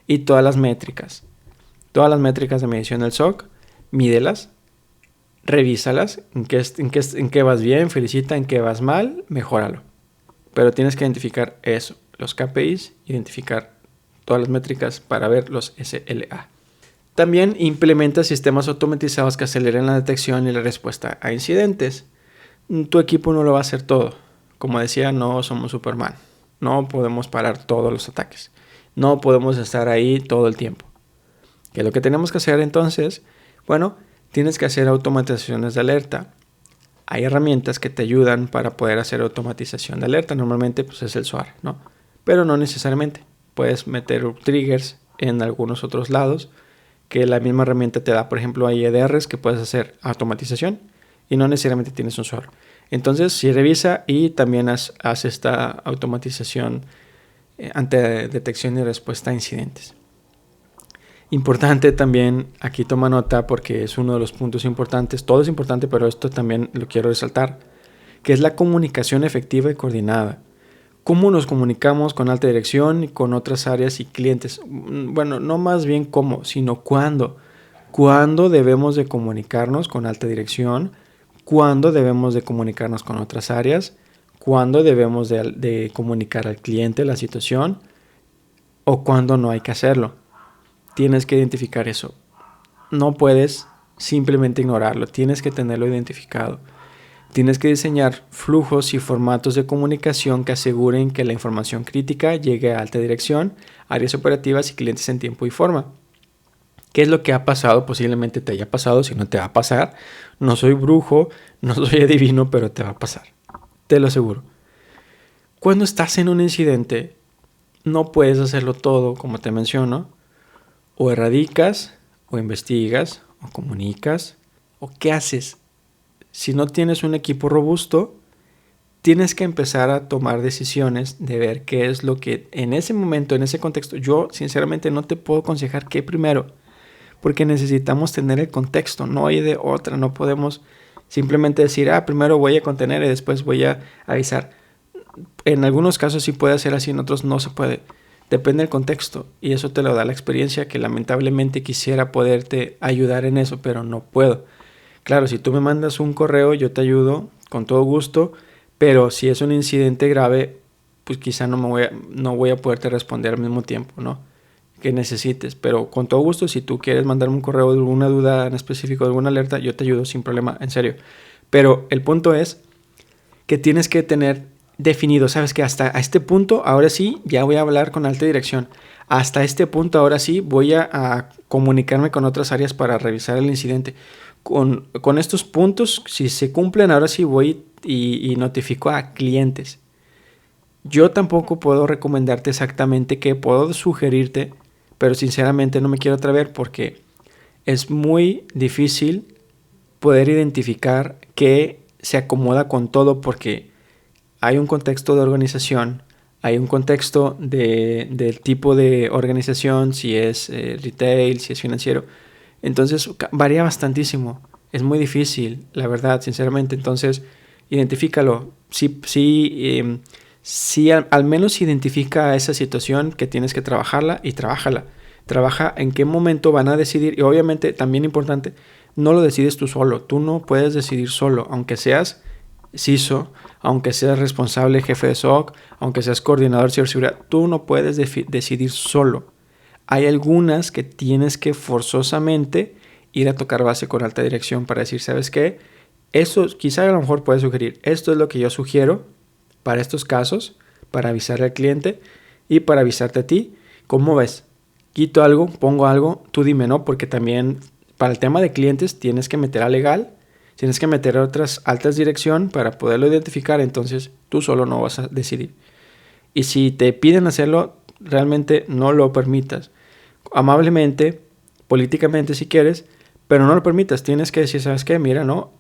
y todas las métricas. Todas las métricas de medición del SOC, mídelas. Revísalas, en qué vas bien, felicita, en qué vas mal, mejóralo. Pero tienes que identificar eso, los KPIs, identificar todas las métricas para ver los SLA. También implementa sistemas automatizados que aceleren la detección y la respuesta a incidentes. Tu equipo no lo va a hacer todo. Como decía, no somos Superman. No podemos parar todos los ataques. No podemos estar ahí todo el tiempo. ¿Qué es lo que tenemos que hacer entonces? Bueno, tienes que hacer automatizaciones de alerta. Hay herramientas que te ayudan para poder hacer automatización de alerta. Normalmente pues, es el SOAR, ¿no? Pero no necesariamente. Puedes meter triggers en algunos otros lados que la misma herramienta te da. Por ejemplo, hay EDRs que puedes hacer automatización y no necesariamente tienes un SOAR. Entonces, sí, revisa y también haz esta automatización ante detección y respuesta a incidentes. Importante también, aquí toma nota porque es uno de los puntos importantes. Todo es importante, pero esto también lo quiero resaltar, que es la comunicación efectiva y coordinada. ¿Cómo nos comunicamos con alta dirección y con otras áreas y clientes? Bueno, no más bien cómo, sino cuándo. ¿Cuándo debemos de comunicarnos con alta dirección? ¿Cuándo debemos de comunicarnos con otras áreas? ¿Cuándo debemos de comunicar al cliente la situación? ¿O cuándo no hay que hacerlo? Tienes que identificar eso. No puedes simplemente ignorarlo. Tienes que tenerlo identificado. Tienes que diseñar flujos y formatos de comunicación que aseguren que la información crítica llegue a alta dirección, áreas operativas y clientes en tiempo y forma. ¿Qué es lo que ha pasado? Posiblemente te haya pasado, si no te va a pasar. No soy brujo, no soy adivino, pero te va a pasar. Te lo aseguro. Cuando estás en un incidente, no puedes hacerlo todo, como te menciono. O erradicas, o investigas, o comunicas, o ¿qué haces? Si no tienes un equipo robusto, tienes que empezar a tomar decisiones de ver qué es lo que en ese momento, en ese contexto, yo sinceramente no te puedo aconsejar qué primero, porque necesitamos tener el contexto, no hay de otra, no podemos simplemente decir, primero voy a contener y después voy a avisar. En algunos casos sí puede ser así, en otros no se puede. Depende del contexto y eso te lo da la experiencia, que lamentablemente quisiera poderte ayudar en eso, pero no puedo. Claro, si tú me mandas un correo, yo te ayudo con todo gusto, pero si es un incidente grave, pues quizá no voy a poderte responder al mismo tiempo, ¿no? Que necesites, pero con todo gusto, si tú quieres mandarme un correo de alguna duda en específico, de alguna alerta, yo te ayudo sin problema, en serio. Pero el punto es que tienes que tener definido, sabes que hasta este punto, ahora sí, ya voy a hablar con alta dirección. Hasta este punto, ahora sí, voy a comunicarme con otras áreas para revisar el incidente. Con estos puntos, si se cumplen, ahora sí voy y notifico a clientes. Yo tampoco puedo recomendarte exactamente qué, puedo sugerirte, pero sinceramente no me quiero atrever porque es muy difícil poder identificar qué se acomoda con todo, porque hay un contexto de organización, hay un contexto del tipo de organización, si es retail, si es financiero. Entonces varía bastantísimo. Es muy difícil, la verdad, sinceramente. Entonces, identifícalo. Sí, al menos identifica esa situación que tienes que trabajarla y trabájala. Trabaja en qué momento van a decidir. Y obviamente, también importante, no lo decides tú solo. Tú no puedes decidir solo, aunque seas CISO, aunque seas responsable jefe de SOC, aunque seas coordinador de ciberseguridad. Tú no puedes decidir solo. hay algunas que tienes que forzosamente ir a tocar base con alta dirección para decir, ¿sabes qué? Eso quizá a lo mejor puedes sugerir. Esto es lo que yo sugiero para estos casos, para avisarle al cliente y para avisarte a ti. ¿Cómo ves? Quito algo, pongo algo, tú dime, ¿no? Porque también para el tema de clientes tienes que meter a legal, tienes que meter a otras altas dirección para poderlo identificar, entonces tú solo no vas a decidir. Y si te piden hacerlo, realmente no lo permitas. Amablemente, políticamente si quieres, pero no lo permitas. Tienes que decir, ¿sabes qué? Mira, ¿no?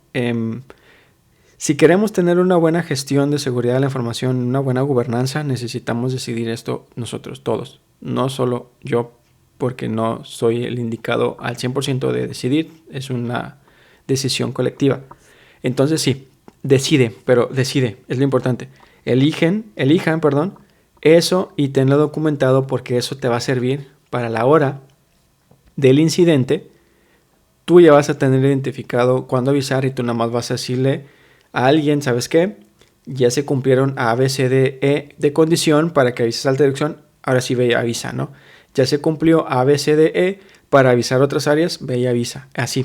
Si queremos tener una buena gestión de seguridad de la información, una buena gobernanza, necesitamos decidir esto nosotros, todos. No solo yo, porque no soy el indicado al 100% de decidir. Es una decisión colectiva. Entonces sí, decide, es lo importante. Elijan, eso y tenlo documentado porque eso te va a servir para la hora del incidente. Tú ya vas a tener identificado cuándo avisar y tú nada más vas a decirle a alguien, ¿sabes qué? Ya se cumplieron A, B, C, D, E de condición para que avises a alta dirección. Ahora sí ve y avisa, ¿no? Ya se cumplió A, B, C, D, E para avisar otras áreas, ve y avisa. Así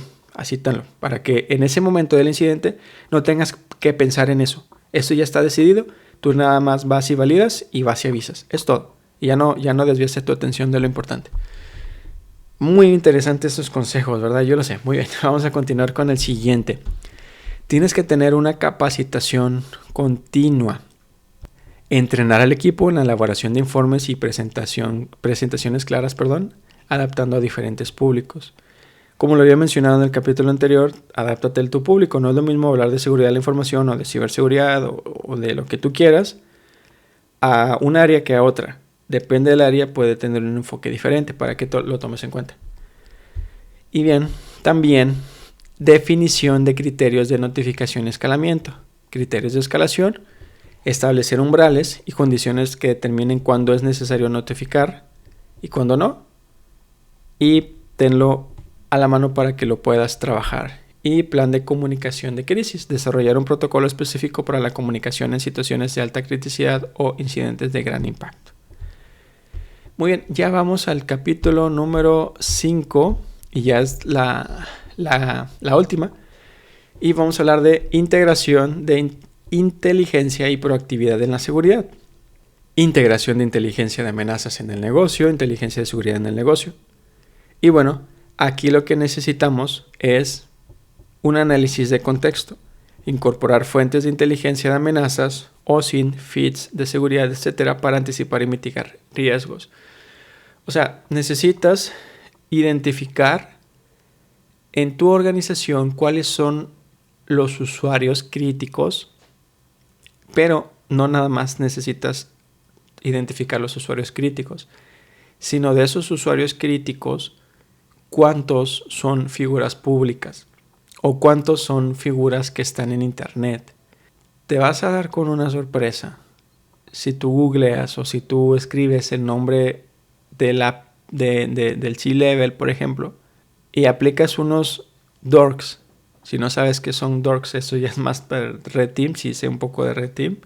tenlo, para que en ese momento del incidente no tengas que pensar en eso. Eso ya está decidido, tú nada más vas y validas y vas y avisas. Es todo. Y ya no desviaste tu atención de lo importante. Muy interesantes estos consejos, ¿verdad? Yo lo sé. Muy bien, vamos a continuar con el siguiente. Tienes que tener una capacitación continua. Entrenar al equipo en la elaboración de informes y presentaciones claras, adaptando a diferentes públicos. Como lo había mencionado en el capítulo anterior, adáptate a tu público. No es lo mismo hablar de seguridad de la información o de ciberseguridad o de lo que tú quieras a un área que a otra. Depende del área, puede tener un enfoque diferente para que lo tomes en cuenta. Y bien, también definición de criterios de notificación y escalamiento. Criterios de escalación, establecer umbrales y condiciones que determinen cuándo es necesario notificar y cuándo no. Y tenlo a la mano para que lo puedas trabajar. Y plan de comunicación de crisis. Desarrollar un protocolo específico para la comunicación en situaciones de alta criticidad o incidentes de gran impacto. Muy bien, ya vamos al capítulo número 5 y ya es la última. Y vamos a hablar de integración de inteligencia y proactividad en la seguridad. Integración de inteligencia de amenazas en el negocio, inteligencia de seguridad en el negocio. Y bueno, aquí lo que necesitamos es un análisis de contexto, incorporar fuentes de inteligencia de amenazas, OSINT, feeds de seguridad, etcétera, para anticipar y mitigar riesgos. O sea, necesitas identificar en tu organización cuáles son los usuarios críticos, pero no nada más necesitas identificar los usuarios críticos, sino de esos usuarios críticos, cuántos son figuras públicas o cuántos son figuras que están en internet. Te vas a dar con una sorpresa si tú googleas o si tú escribes el nombre del C-Level, por ejemplo, y aplicas unos dorks. Si no sabes qué son dorks, eso ya es más para Red Team, si sé un poco de Red Team.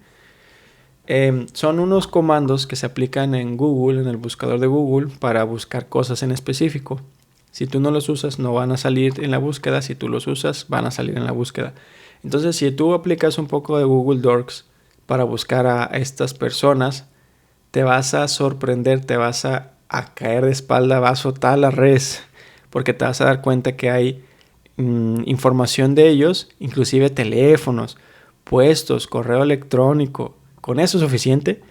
Son unos comandos que se aplican en Google, en el buscador de Google, para buscar cosas en específico. Si tú no los usas, no van a salir en la búsqueda. Si tú los usas, van a salir en la búsqueda. Entonces, si tú aplicas un poco de Google Dorks para buscar a estas personas, te vas a sorprender, te vas a caer de espalda, vas a soltar la res, porque te vas a dar cuenta que hay información de ellos, inclusive teléfonos, puestos, correo electrónico. Con eso es suficiente,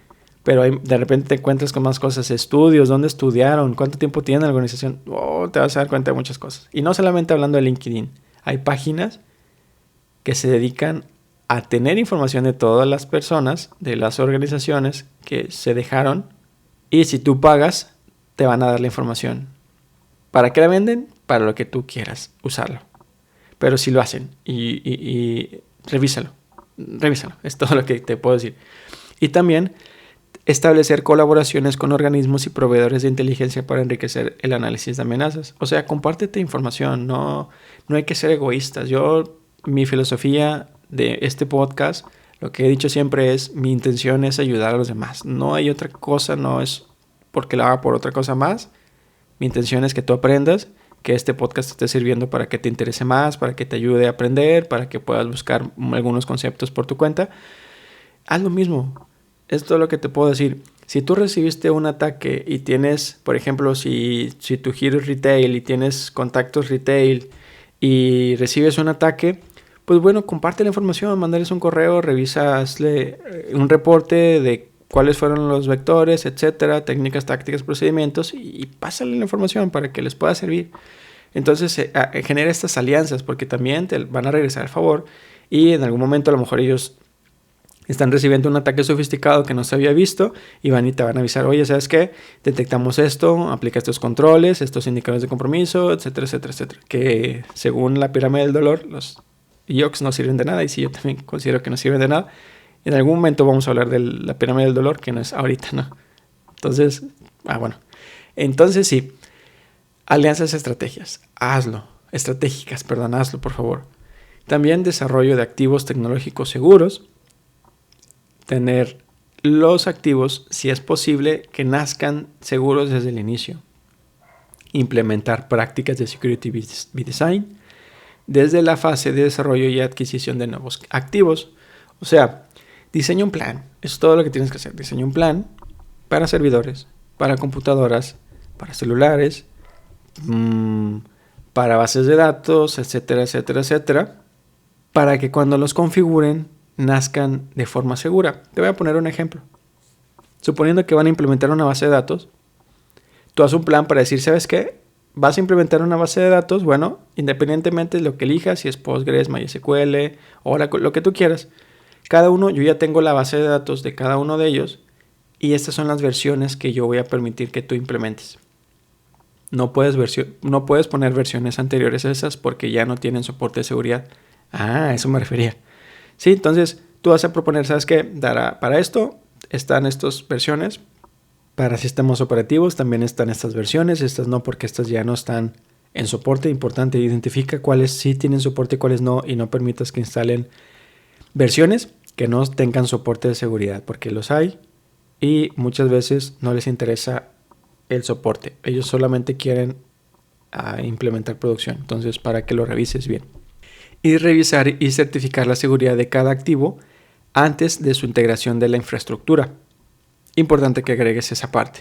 pero de repente te encuentras con más cosas, estudios, dónde estudiaron, cuánto tiempo tiene la organización. Te vas a dar cuenta de muchas cosas. Y no solamente hablando de LinkedIn, hay páginas que se dedican a tener información de todas las personas, de las organizaciones que se dejaron, y si tú pagas, te van a dar la información. ¿Para qué la venden? Para lo que tú quieras usarlo. Pero si lo hacen y revísalo, es todo lo que te puedo decir. Y también establecer colaboraciones con organismos y proveedores de inteligencia para enriquecer el análisis de amenazas. O sea, compártete información, no hay que ser egoístas. Mi filosofía de este podcast, lo que he dicho siempre es, mi intención es ayudar a los demás. No hay otra cosa, no es porque lo haga por otra cosa más, Mi intención es que tú aprendas, que este podcast te esté sirviendo para que te interese más, para que te ayude a aprender, para que puedas buscar algunos conceptos por tu cuenta. Haz lo mismo. Es todo lo que te puedo decir. Si tú recibiste un ataque y tienes, por ejemplo, si tu giro es retail y tienes contactos retail y recibes un ataque, pues bueno, comparte la información, mándales un correo, hazle un reporte de cuáles fueron los vectores, etcétera, técnicas, tácticas, procedimientos, y pásale la información para que les pueda servir. Entonces genera estas alianzas, porque también te van a regresar al favor, y en algún momento a lo mejor ellos están recibiendo un ataque sofisticado que no se había visto y te van a avisar, oye, ¿sabes qué? Detectamos esto, aplica estos controles, estos indicadores de compromiso, etcétera, etcétera, etcétera. Que según la pirámide del dolor, los IOCs no sirven de nada, y sí, yo también considero que no sirven de nada. En algún momento vamos a hablar de la pirámide del dolor, que no es ahorita, ¿no? Entonces, Entonces sí, alianzas estratégicas, hazlo, por favor. También desarrollo de activos tecnológicos seguros. Tener los activos, si es posible, que nazcan seguros desde el inicio. Implementar prácticas de Security by Design desde la fase de desarrollo y adquisición de nuevos activos. O sea, diseña un plan. Eso es todo lo que tienes que hacer. Diseña un plan para servidores, para computadoras, para celulares, para bases de datos, etcétera, etcétera, etcétera, para que cuando los configuren nazcan de forma segura. Te voy a poner un ejemplo. Suponiendo que van a implementar una base de datos, tú haces un plan para decir, ¿sabes qué? Vas a implementar una base de datos, bueno, independientemente de lo que elijas, si es Postgres, MySQL, Oracle, lo que tú quieras. Cada uno, yo ya tengo la base de datos de cada uno de ellos, y estas son las versiones que yo voy a permitir que tú implementes. No puedes poner versiones anteriores a esas porque ya no tienen soporte de seguridad. A eso me refería. Sí, entonces tú vas a proponer, ¿sabes qué? Para esto están estas versiones. Para sistemas operativos también están estas versiones. Estas no, porque estas ya no están en soporte. Importante, identifica cuáles sí tienen soporte y cuáles no. Y no permitas que instalen versiones que no tengan soporte de seguridad, porque los hay y muchas veces no les interesa el soporte. Ellos solamente quieren implementar producción. Entonces, para que lo revises bien. Y revisar y certificar la seguridad de cada activo antes de su integración de la infraestructura. Importante que agregues esa parte.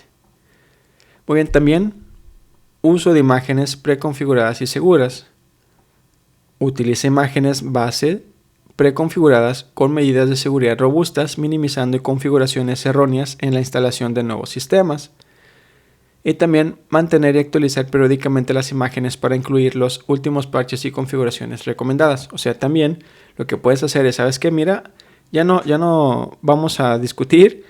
Muy bien, también uso de imágenes preconfiguradas y seguras. Utiliza imágenes base preconfiguradas con medidas de seguridad robustas, minimizando configuraciones erróneas en la instalación de nuevos sistemas. Y también mantener y actualizar periódicamente las imágenes para incluir los últimos parches y configuraciones recomendadas. O sea, también lo que puedes hacer es, ¿sabes qué? Mira, ya no vamos a discutir.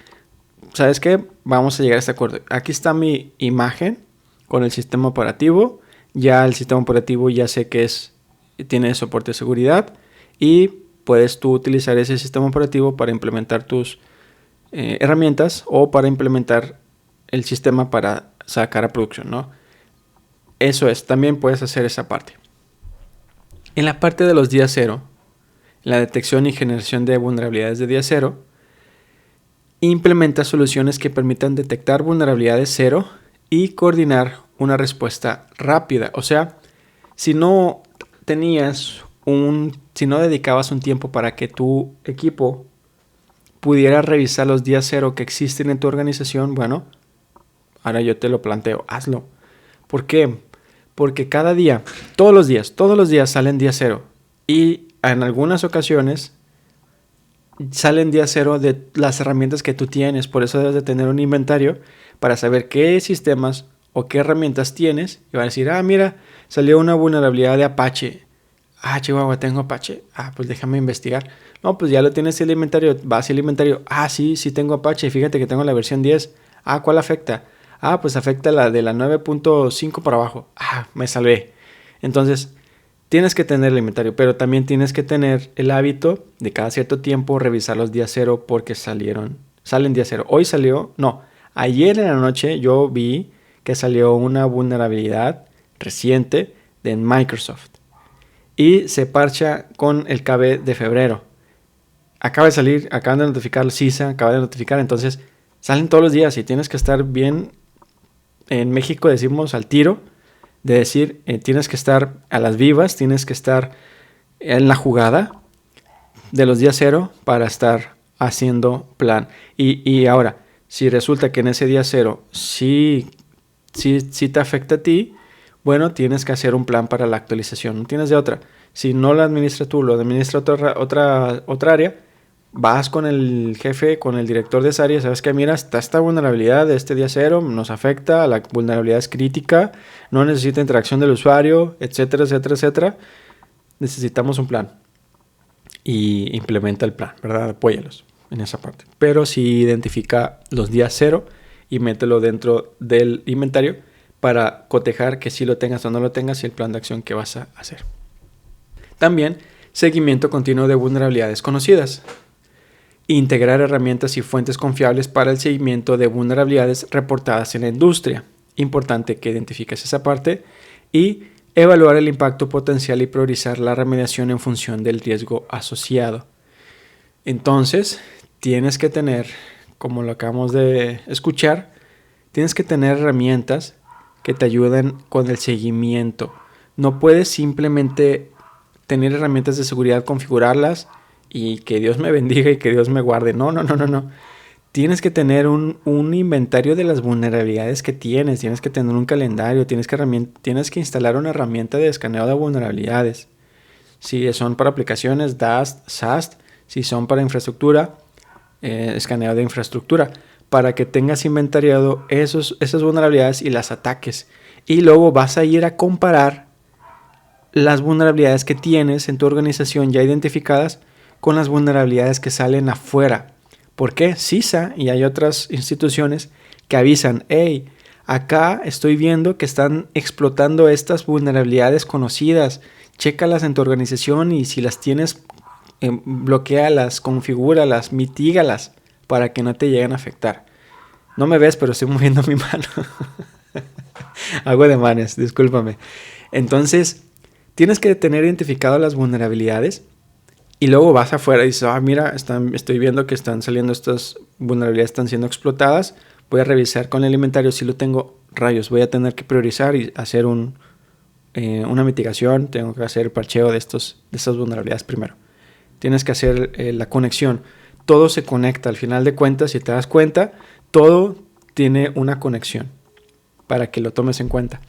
¿Sabes qué? Vamos a llegar a este acuerdo. Aquí está mi imagen con el sistema operativo. Ya el sistema operativo ya sé que tiene soporte de seguridad, y puedes tú utilizar ese sistema operativo para implementar tus herramientas o para implementar el sistema para sacar a producción, ¿no? Eso es, también puedes hacer esa parte. En la parte de los días cero, la detección y generación de vulnerabilidades de día cero, implementa soluciones que permitan detectar vulnerabilidades cero y coordinar una respuesta rápida. O sea, si no dedicabas un tiempo para que tu equipo pudiera revisar los días cero que existen en tu organización, bueno, ahora yo te lo planteo, hazlo. ¿Por qué? Porque cada día, todos los días salen día cero. Y en algunas ocasiones salen día cero de las herramientas que tú tienes. Por eso debes de tener un inventario para saber qué sistemas o qué herramientas tienes. Y van a decir, mira, salió una vulnerabilidad de Apache. Chihuahua, tengo Apache. Pues déjame investigar. No, pues ya lo tienes en el inventario. Vas al inventario. Sí tengo Apache. Fíjate que tengo la versión 10. ¿Cuál afecta? Pues afecta la de la 9.5 para abajo. Me salvé. Entonces, tienes que tener el inventario, pero también tienes que tener el hábito de cada cierto tiempo revisar los días cero, porque salen día cero. Ayer en la noche yo vi que salió una vulnerabilidad reciente de Microsoft y se parcha con el KB de febrero. Acaba de salir, acaban de notificar, CISA acaba de notificar, entonces salen todos los días y tienes que estar bien en México decimos al tiro, de decir, tienes que estar a las vivas, tienes que estar en la jugada de los días cero para estar haciendo plan. Y ahora, si resulta que en ese día cero sí te afecta a ti, bueno, tienes que hacer un plan para la actualización, no tienes de otra. Si no lo administras tú, lo administra otra área, vas con el jefe, con el director de esa área, sabes que mira, está esta vulnerabilidad de este día cero, nos afecta, la vulnerabilidad es crítica, no necesita interacción del usuario, etcétera, etcétera, etcétera. Necesitamos un plan. Y implementa el plan, ¿verdad? Apóyalos en esa parte. Pero sí identifica los días cero y mételo dentro del inventario para cotejar que si lo tengas o no lo tengas y el plan de acción que vas a hacer. También seguimiento continuo de vulnerabilidades conocidas. Integrar herramientas y fuentes confiables para el seguimiento de vulnerabilidades reportadas en la industria. Importante que identifiques esa parte. Y evaluar el impacto potencial y priorizar la remediación en función del riesgo asociado. Entonces, tienes que tener, como lo acabamos de escuchar, tienes que tener herramientas que te ayuden con el seguimiento. No puedes simplemente tener herramientas de seguridad, configurarlas y que Dios me bendiga y que Dios me guarde. No. Tienes que tener un inventario de las vulnerabilidades que tienes. Tienes que tener un calendario. Tienes que instalar una herramienta de escaneo de vulnerabilidades. Si son para aplicaciones, DAST, SAST. Si son para infraestructura, escaneo de infraestructura. Para que tengas inventariado esas vulnerabilidades y las ataques. Y luego vas a ir a comparar las vulnerabilidades que tienes en tu organización ya identificadas con las vulnerabilidades que salen afuera. ¿Por qué? CISA y hay otras instituciones que avisan, hey, acá estoy viendo que están explotando estas vulnerabilidades conocidas, chécalas en tu organización y si las tienes, bloquéalas, configúralas, mitígalas para que no te lleguen a afectar. No me ves, pero estoy moviendo mi mano. Hago de manes, discúlpame. Entonces, tienes que tener identificado las vulnerabilidades. Y luego vas afuera y dices, mira, estoy viendo que están saliendo estas vulnerabilidades, están siendo explotadas. Voy a revisar con el inventario si lo tengo, rayos. Voy a tener que priorizar y hacer una mitigación. Tengo que hacer parcheo de estas vulnerabilidades primero. Tienes que hacer la conexión. Todo se conecta. Al final de cuentas, si te das cuenta, todo tiene una conexión para que lo tomes en cuenta.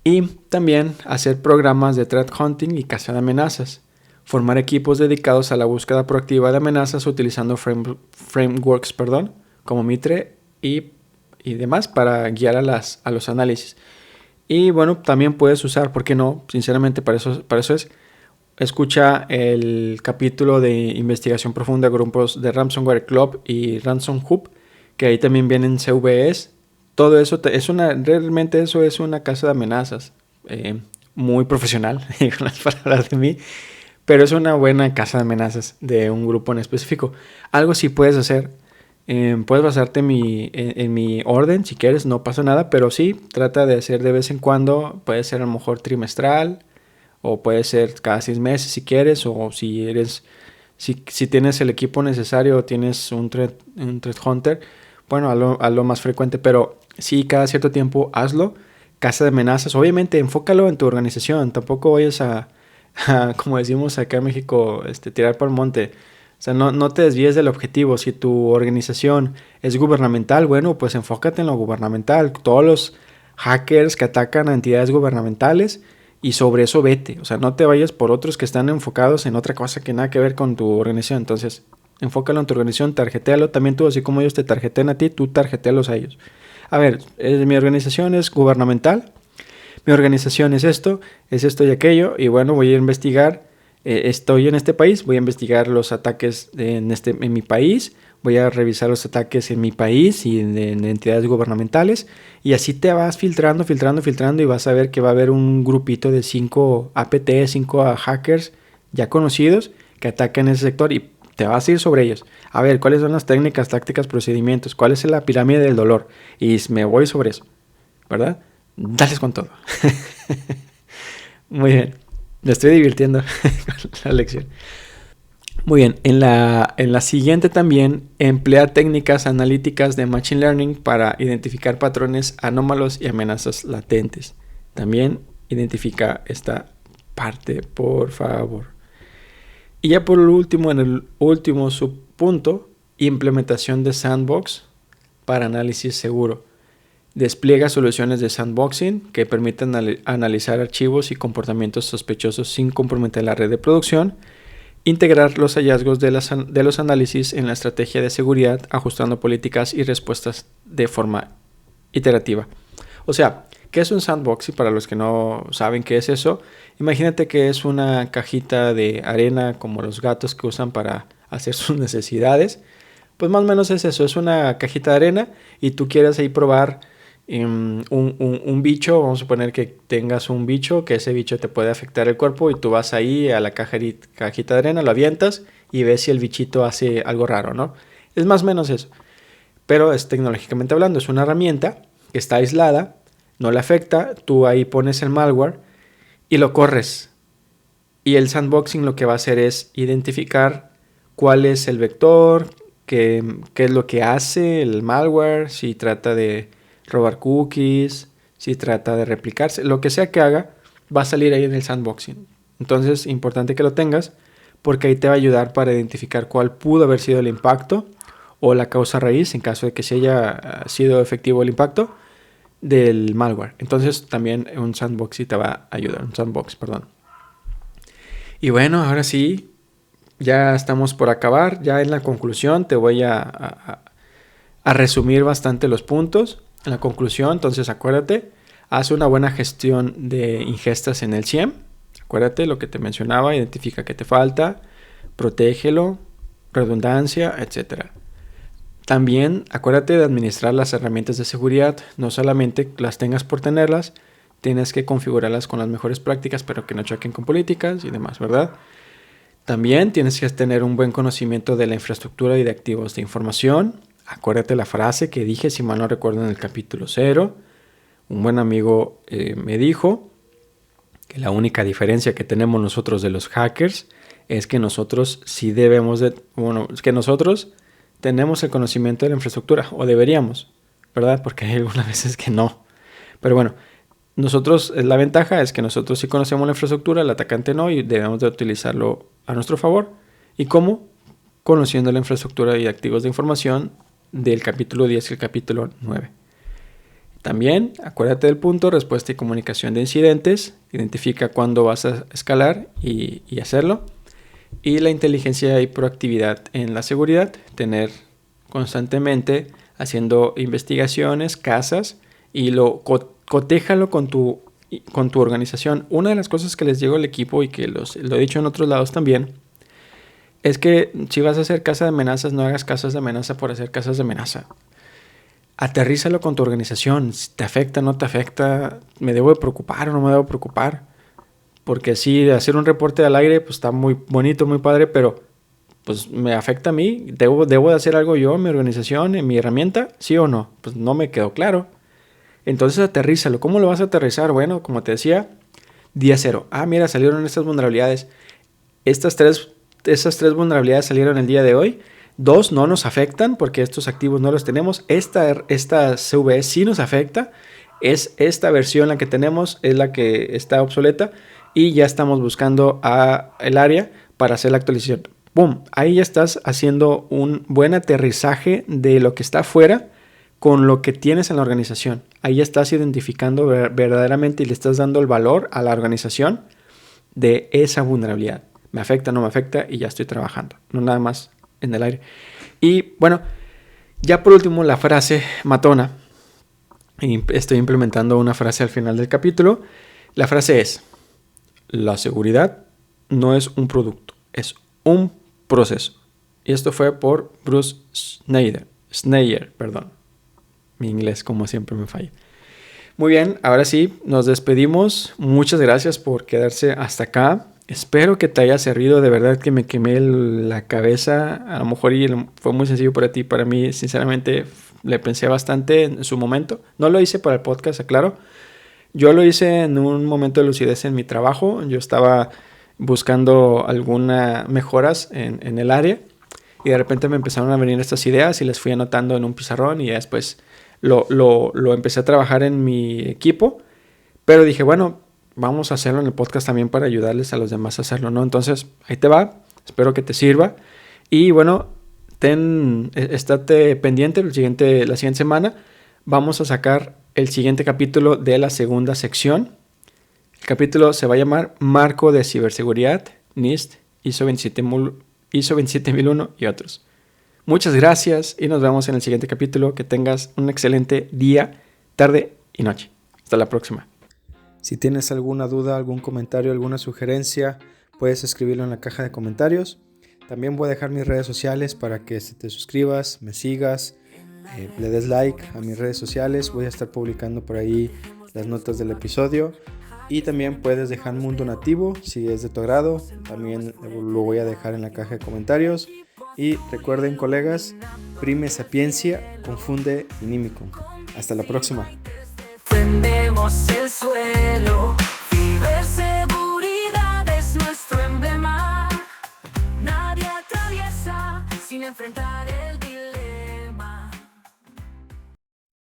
Y también hacer programas de threat hunting y caza de amenazas. Formar equipos dedicados a la búsqueda proactiva de amenazas utilizando frameworks como Mitre y demás para guiar a los análisis. Y bueno, también puedes usar, ¿por qué no? Sinceramente para eso es. Escucha el capítulo de investigación profunda de grupos de Ransomware Club y Ransom Hub, que ahí también vienen CVEs. Todo eso realmente eso es una casa de amenazas muy profesional, con las palabras de mí. Pero es una buena casa de amenazas de un grupo en específico. Algo sí puedes hacer. Puedes basarte en mi orden si quieres, no pasa nada. Pero sí, trata de hacer de vez en cuando. Puede ser a lo mejor trimestral. O puede ser cada 6 meses si quieres. O si tienes el equipo necesario o tienes un threat hunter. Bueno, hazlo más frecuente. Pero sí, cada cierto tiempo hazlo. Casa de amenazas. Obviamente, enfócalo en tu organización. Tampoco vayas a como decimos acá en México, tirar por el monte. O sea, no te desvíes del objetivo. Si tu organización es gubernamental, bueno, pues enfócate en lo gubernamental. Todos los hackers que atacan a entidades gubernamentales y sobre eso vete. O sea, no te vayas por otros que están enfocados en otra cosa que nada que ver con tu organización. Entonces, enfócalo en tu organización, tarjetéalo. También tú, así como ellos te tarjetean a ti, tú tarjetéalos a ellos. A ver, mi organización es gubernamental. Mi organización es esto y aquello, y bueno, voy a investigar, estoy en este país, voy a investigar los ataques en mi país, voy a revisar los ataques en mi país y en entidades gubernamentales, y así te vas filtrando, y vas a ver que va a haber un grupito de 5 APT, 5 hackers ya conocidos que atacan ese sector, y te vas a ir sobre ellos. A ver, ¿cuáles son las técnicas, tácticas, procedimientos? ¿Cuál es la pirámide del dolor? Y me voy sobre eso, ¿verdad? Dales con todo. Muy bien. Me estoy divirtiendo con la lección. Muy bien, en la siguiente también emplea técnicas analíticas de Machine Learning para identificar patrones anómalos y amenazas latentes. También identifica esta parte, por favor. Y ya por último, en el último subpunto, implementación de sandbox para análisis seguro. Despliega soluciones de sandboxing que permiten analizar archivos y comportamientos sospechosos sin comprometer la red de producción. Integrar los hallazgos de los análisis en la estrategia de seguridad, ajustando políticas y respuestas de forma iterativa. O sea, ¿qué es un sandbox? Y para los que no saben qué es eso, imagínate que es una cajita de arena como los gatos que usan para hacer sus necesidades. Pues más o menos es eso, es una cajita de arena y tú quieres ahí probar un bicho. Vamos a suponer que tengas un bicho, que ese bicho te puede afectar el cuerpo y tú vas ahí a la cajita de arena, lo avientas y ves si el bichito hace algo raro, ¿no? Es más o menos eso, pero es tecnológicamente hablando, es una herramienta que está aislada, no le afecta, tú ahí pones el malware y lo corres, y el sandboxing lo que va a hacer es identificar cuál es el vector, qué es lo que hace el malware, si trata de robar cookies, si trata de replicarse, lo que sea que haga, va a salir ahí en el sandboxing. Entonces, importante que lo tengas, porque ahí te va a ayudar para identificar cuál pudo haber sido el impacto o la causa raíz, en caso de que se haya sido efectivo el impacto del malware. Entonces, también un sandbox te va a ayudar, un sandbox, perdón. Y bueno, ahora sí, ya estamos por acabar. Ya en la conclusión te voy a resumir bastante los puntos. En la conclusión, entonces acuérdate, haz una buena gestión de ingestas en el SIEM. Acuérdate lo que te mencionaba, identifica qué te falta, protégelo, redundancia, etc. También acuérdate de administrar las herramientas de seguridad. No solamente las tengas por tenerlas, tienes que configurarlas con las mejores prácticas, pero que no choquen con políticas y demás, ¿verdad? También tienes que tener un buen conocimiento de la infraestructura y de activos de información. Acuérdate la frase que dije, si mal no recuerdo, en el capítulo 0. Un buen amigo me dijo que la única diferencia que tenemos nosotros de los hackers es que nosotros sí debemos de... Bueno, es que nosotros tenemos el conocimiento de la infraestructura, o deberíamos, ¿verdad? Porque hay algunas veces que no. Pero bueno, nosotros, la ventaja es que nosotros sí conocemos la infraestructura, el atacante no, y debemos de utilizarlo a nuestro favor. ¿Y cómo? Conociendo la infraestructura y activos de información del capítulo 10 y el capítulo 9. También acuérdate del punto respuesta y comunicación de incidentes. Identifica cuándo vas a escalar y hacerlo. Y la inteligencia y proactividad en la seguridad. Tener constantemente haciendo investigaciones, cazas, y cotéjalo con tu organización. Una de las cosas que les digo al equipo, y que lo he dicho en otros lados también, es que si vas a hacer caza de amenazas, no hagas casas de amenaza por hacer casas de amenaza. Aterrízalo con tu organización. Si te afecta, no te afecta, me debo de preocupar o no me debo preocupar. Porque sí, hacer un reporte al aire pues está muy bonito, muy padre, pero pues me afecta a mí. ¿Debo de hacer algo yo en mi organización, en mi herramienta? ¿Sí o no? Pues no me quedó claro. Entonces aterrízalo. ¿Cómo lo vas a aterrizar? Bueno, como te decía, día 0. Mira, salieron estas vulnerabilidades. Esas tres vulnerabilidades salieron el día de hoy. 2 no nos afectan porque estos activos no los tenemos. Esta CVE sí nos afecta. Es esta versión la que tenemos, es la que está obsoleta, y ya estamos buscando el área para hacer la actualización. ¡Bum! Ahí ya estás haciendo un buen aterrizaje de lo que está afuera con lo que tienes en la organización. Ahí ya estás identificando verdaderamente y le estás dando el valor a la organización de esa vulnerabilidad. Me afecta, no me afecta, y ya estoy trabajando. No nada más en el aire. Y bueno, ya por último la frase matona. Y estoy implementando una frase al final del capítulo. La frase es: la seguridad no es un producto, es un proceso. Y esto fue por Bruce Schneier, perdón. Mi inglés, como siempre, me falla. Muy bien, ahora sí, nos despedimos. Muchas gracias por quedarse hasta acá. Espero que te haya servido. De verdad que me quemé la cabeza. A lo mejor fue muy sencillo para ti. Para mí, sinceramente, le pensé bastante en su momento. No lo hice para el podcast, aclaro. Yo lo hice en un momento de lucidez en mi trabajo. Yo estaba buscando algunas mejoras en el área. Y de repente me empezaron a venir estas ideas y las fui anotando en un pizarrón y ya después lo empecé a trabajar en mi equipo. Pero dije, bueno, vamos a hacerlo en el podcast también para ayudarles a los demás a hacerlo, ¿no? Entonces, ahí te va. Espero que te sirva. Y bueno, estate pendiente. La siguiente semana vamos a sacar el siguiente capítulo de la segunda sección. El capítulo se va a llamar Marco de Ciberseguridad, NIST, ISO 27001 y otros. Muchas gracias y nos vemos en el siguiente capítulo. Que tengas un excelente día, tarde y noche. Hasta la próxima. Si tienes alguna duda, algún comentario, alguna sugerencia, puedes escribirlo en la caja de comentarios. También voy a dejar mis redes sociales para que te suscribas, me sigas, le des like a mis redes sociales. Voy a estar publicando por ahí las notas del episodio. Y también puedes dejarme un donativo si es de tu agrado. También lo voy a dejar en la caja de comentarios. Y recuerden, colegas, prime sapiencia, confunde inimicum. Hasta la próxima. Tendemos el suelo, ciberseguridad es nuestro emblema. Nadie atraviesa sin enfrentar.